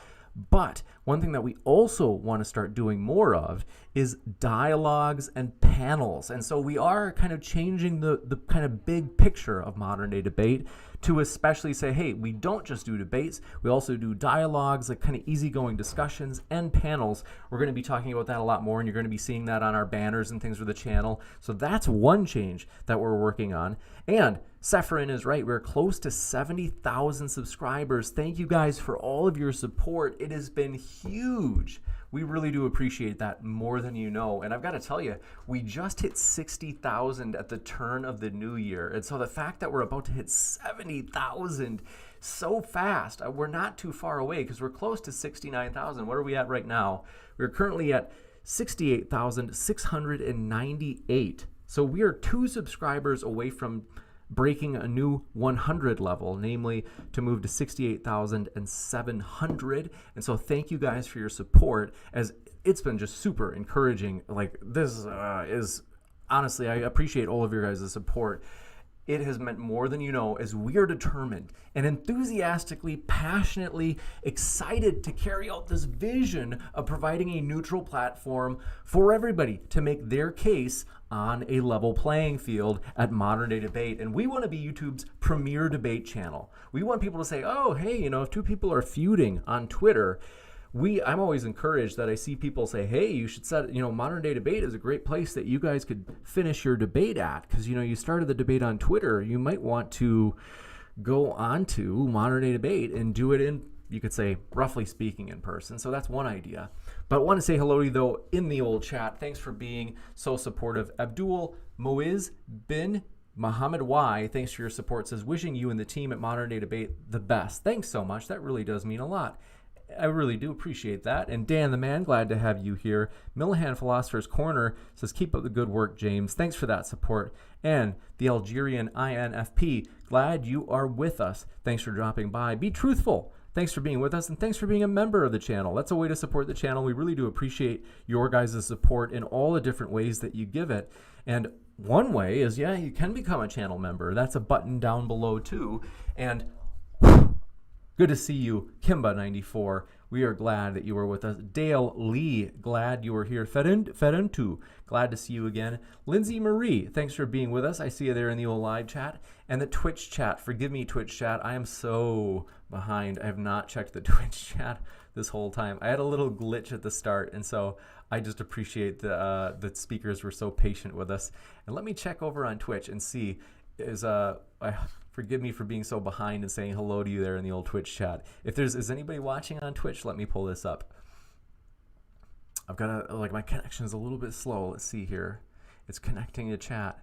But one thing that we also want to start doing more of is dialogues and panels. And so we are kind of changing the kind of big picture of modern day debate to especially say, hey, we don't just do debates, we also do dialogues, like kind of easygoing discussions and panels. We're going to be talking about that a lot more, and you're going to be seeing that on our banners and things for the channel. So that's one change that we're working on. And Sephirin is right. We're close to 70,000 subscribers. Thank you guys for all of your support. It has been huge. We really do appreciate that more than you know. And I've got to tell you, we just hit 60,000 at the turn of the new year. And so the fact that we're about to hit 70,000 so fast, we're not too far away because we're close to 69,000. What are we at right now? We're currently at 68,698. So we are 2 subscribers away from breaking a new 100 level, namely to move to 68,700. And so thank you guys for your support, as it's been just super encouraging. Like this is honestly, I appreciate all of your guys' support. It has meant more than you know, as we are determined and enthusiastically, passionately excited to carry out this vision of providing a neutral platform for everybody to make their case on a level playing field at modern day debate. And we want to be YouTube's premier debate channel. We want people to say, oh, hey, if 2 people are feuding on Twitter, I'm always encouraged that I see people say, hey, you should set, modern day debate is a great place that you guys could finish your debate at, because, you started the debate on Twitter. You might want to go on to modern day debate and do it in, you could say, roughly speaking, in person. So that's one idea. But I want to say hello to you, though, in the old chat. Thanks for being so supportive. Abdul Moiz bin Muhammad Y, thanks for your support, says, wishing you and the team at Modern Day Debate the best. Thanks so much. That really does mean a lot. I really do appreciate that. And Dan the Man, glad to have you here. Millihan Philosopher's Corner says, keep up the good work, James. Thanks for that support. And the Algerian INFP, glad you are with us. Thanks for dropping by. Be truthful. Thanks for being with us, and thanks for being a member of the channel. That's a way to support the channel. We really do appreciate your guys' support in all the different ways that you give it. And one way is, you can become a channel member. That's a button down below, too. And good to see you, Kimba94. We are glad that you were with us. Dale Lee, glad you were here. Ferentu, glad to see you again. Lindsay Marie, thanks for being with us. I see you there in the old live chat. And the Twitch chat. Forgive me, Twitch chat. I am so behind. I have not checked the Twitch chat this whole time. I had a little glitch at the start, and so I just appreciate the speakers were so patient with us. And let me check over on Twitch and see, forgive me for being so behind and saying hello to you there in the old Twitch chat. If is anybody watching on Twitch, let me pull this up. I've got my connection is a little bit slow. Let's see here. It's connecting to chat.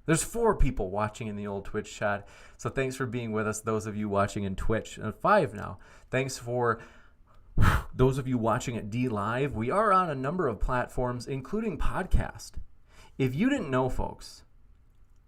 There's 4 people watching in the old Twitch chat. So thanks for being with us, those of you watching in Twitch. 5 now. Thanks for those of you watching at D Live. We are on a number of platforms, including podcast. If you didn't know, folks,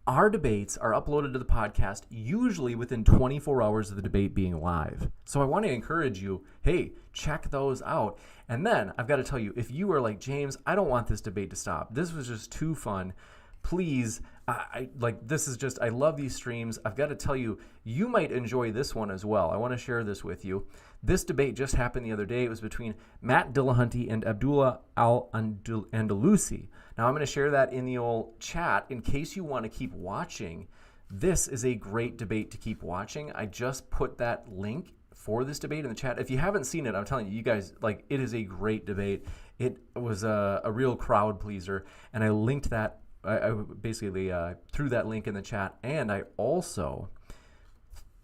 our debates are uploaded to the podcast usually within 24 hours of the debate being live. So I want to encourage you, hey, check those out. And then I've got to tell you, if you are like, James, I don't want this debate to stop. This was just too fun. Please I like, this is just, I love these streams. I've got to tell you, you might enjoy this one as well. I want to share this with you. This debate just happened the other day. It was between Matt Dillahunty and Abdullah Al-Andalusi. Now I'm going to share that in the old chat in case you want to keep watching. This is a great debate to keep watching. I just put that link for this debate in the chat. If you haven't seen it, I'm telling you, you guys, like, it is a great debate. It was a real crowd pleaser, and I linked that. I basically threw that link in the chat, and I also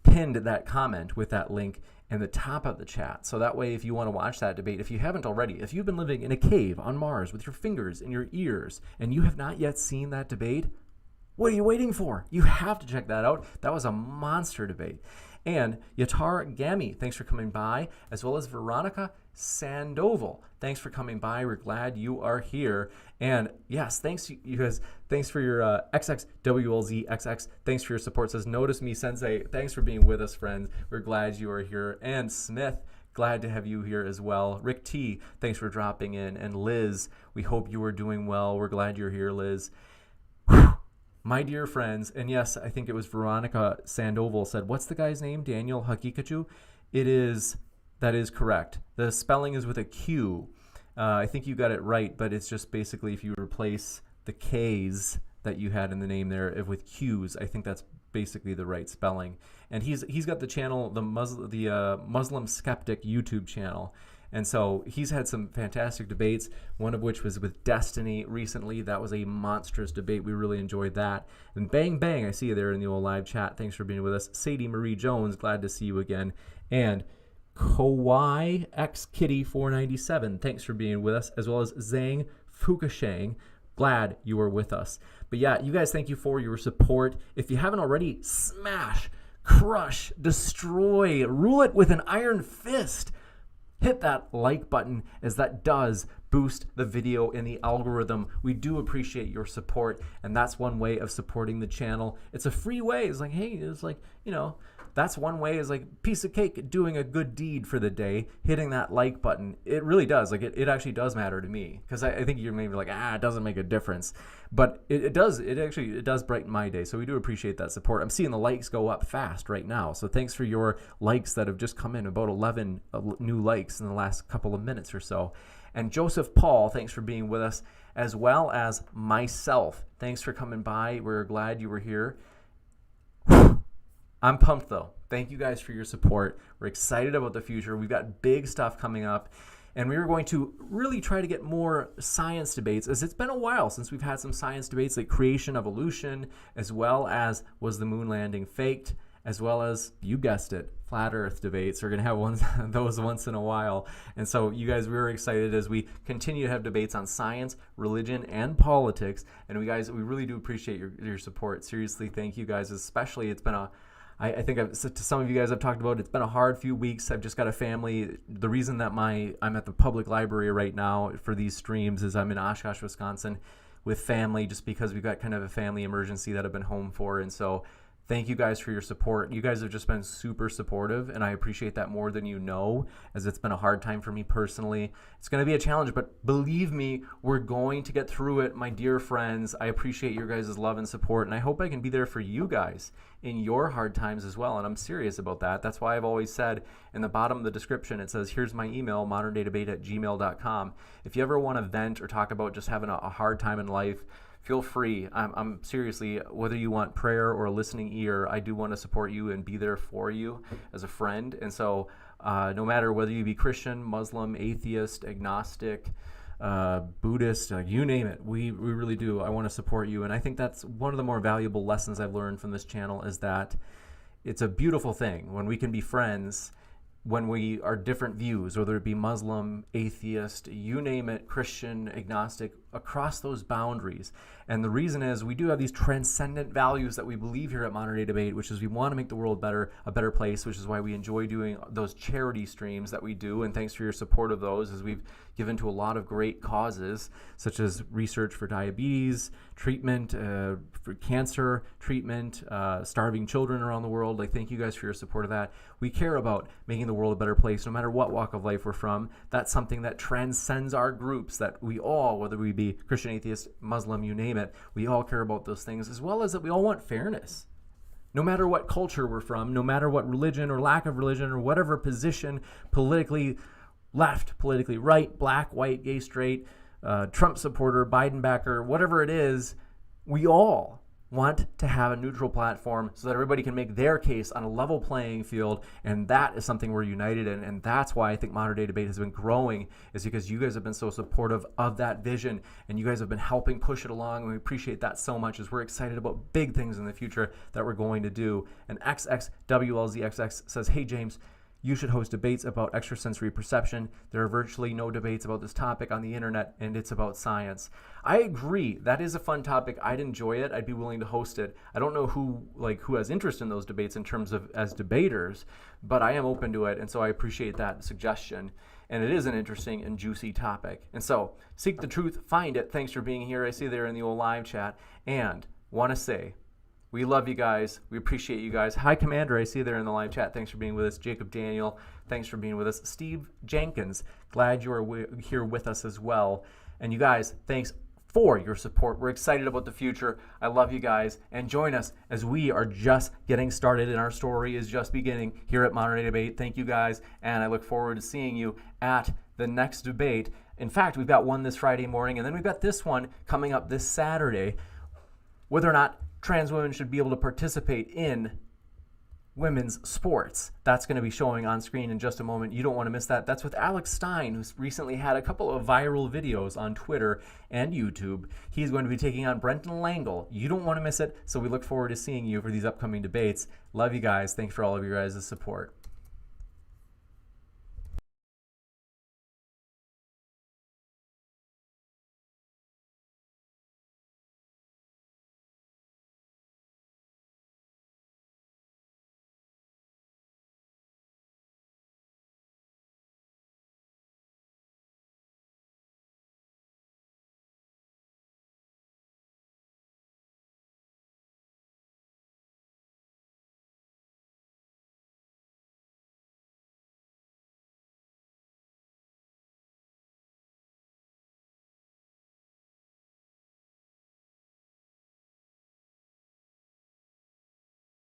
pinned that comment with that link in the top of the chat. So that way, if you want to watch that debate, if you haven't already, if you've been living in a cave on Mars with your fingers in your ears, and you have not yet seen that debate, what are you waiting for? You have to check that out. That was a monster debate. And Yatar Gami, thanks for coming by, as well as Veronica Sandoval. Thanks for coming by. We're glad you are here. And yes, thanks you guys. Thanks for your XXWLZXX. Thanks for your support. Says Notice Me Sensei. Thanks for being with us, friends. We're glad you are here. And Smith, glad to have you here as well. Rick T, thanks for dropping in. And Liz, we hope you are doing well. We're glad you're here, Liz. My dear friends, and yes, I think it was Veronica Sandoval said, what's the guy's name? Daniel Hakikachu? That is correct. The spelling is with a Q. I think you got it right, but it's just basically if you replace the K's that you had in the name there with Q's, I think that's basically the right spelling. And he's got the channel, the Muslim Skeptic YouTube channel. And so he's had some fantastic debates, one of which was with Destiny recently. That was a monstrous debate. We really enjoyed that. And Bang Bang, I see you there in the old live chat. Thanks for being with us. Sadie Marie Jones, glad to see you again. And Kawhi X Kitty 497, thanks for being with us, as well as Zhang Fukushang. Glad you are with us. But yeah, you guys, thank you for your support. If you haven't already, smash, crush, destroy, rule it with an iron fist. Hit that like button, as that does boost the video in the algorithm. We do appreciate your support, and that's one way of supporting the channel. It's a free way. It's like, hey, it's like, you know, that's one way, is like piece of cake, doing a good deed for the day, hitting that like button. It really does. Like, it actually does matter to me, because I think you're maybe like, it doesn't make a difference. But it does. It does brighten my day. So we do appreciate that support. I'm seeing the likes go up fast right now. So thanks for your likes that have just come in, about 11 new likes in the last couple of minutes or so. And Joseph Paul, thanks for being with us, as well as myself. Thanks for coming by. We're glad you were here. I'm pumped, though. Thank you guys for your support. We're excited about the future. We've got big stuff coming up. And we are going to really try to get more science debates, as it's been a while since we've had some science debates, like creation, evolution, as well as was the moon landing faked, as well as, you guessed it, flat earth debates. We're going to have those once in a while. And so you guys, we're excited as we continue to have debates on science, religion, and politics. And we really do appreciate your support. Seriously, thank you guys. Especially, it's been I think to some of you guys I've talked about, it's been a hard few weeks. I've just got a family. The reason that I'm at the public library right now for these streams is I'm in Oshkosh, Wisconsin with family, just because we've got kind of a family emergency that I've been home for. And so thank you guys for your support. You guys have just been super supportive, and I appreciate that more than you know, as it's been a hard time for me personally. It's going to be a challenge, but believe me, we're going to get through it, my dear friends. I appreciate your guys' love and support, and I hope I can be there for you guys in your hard times as well, and I'm serious about that. That's why I've always said in the bottom of the description, it says, here's my email, moderndaydebate@gmail.com. If you ever want to vent or talk about just having a hard time in life, feel free. I'm seriously, whether you want prayer or a listening ear, I do want to support you and be there for you as a friend. And so no matter whether you be Christian, Muslim, atheist, agnostic, Buddhist, you name it, we really do. I want to support you. And I think that's one of the more valuable lessons I've learned from this channel, is that it's a beautiful thing when we can be friends, when we are different views, whether it be Muslim, atheist, you name it, Christian, agnostic, across those boundaries. And the reason is we do have these transcendent values that we believe here at Modern Day Debate, which is we want to make the world better, a better place, which is why we enjoy doing those charity streams that we do. And thanks for your support of those, as we've given to a lot of great causes, such as research for diabetes, treatment, for cancer treatment, starving children around the world. Like, thank you guys for your support of that. We care about making the world a better place, no matter what walk of life we're from. That's something that transcends our groups, that we all, whether we be Christian, atheist, Muslim, you name it. We all care about those things, as well as that we all want fairness. No matter what culture we're from, no matter what religion or lack of religion or whatever position, politically left, politically right, black, white, gay, straight, Trump supporter, Biden backer, whatever it is, we all want to have a neutral platform so that everybody can make their case on a level playing field, and that is something we're united in, and that's why I think Modern Day Debate has been growing, is because you guys have been so supportive of that vision, and you guys have been helping push it along, and we appreciate that so much, as we're excited about big things in the future that we're going to do. And XXWLZXX says, hey James, you should host debates about extrasensory perception. There are virtually no debates about this topic on the internet, and it's about science. I agree. That is a fun topic. I'd enjoy it. I'd be willing to host it. I don't know who has interest in those debates in terms of as debaters, but I am open to it, and so I appreciate that suggestion. And it is an interesting and juicy topic. And so, seek the truth, find it. Thanks for being here. I see there in the old live chat. And want to say, we love you guys. We appreciate you guys. Hi, Commander. I see you there in the live chat. Thanks for being with us. Jacob Daniel, thanks for being with us. Steve Jenkins, glad you are here with us as well. And you guys, thanks for your support. We're excited about the future. I love you guys. And join us as we are just getting started and our story is just beginning here at Modern Day Debate. Thank you guys. And I look forward to seeing you at the next debate. In fact, we've got one this Friday morning, and then we've got this one coming up this Saturday. Whether or not trans women should be able to participate in women's sports. That's going to be showing on screen in just a moment. You don't want to miss that. That's with Alex Stein, who's recently had a couple of viral videos on Twitter and YouTube. He's going to be taking on Brenton Langle. You don't want to miss it, so we look forward to seeing you for these upcoming debates. Love you guys. Thanks for all of your guys' support.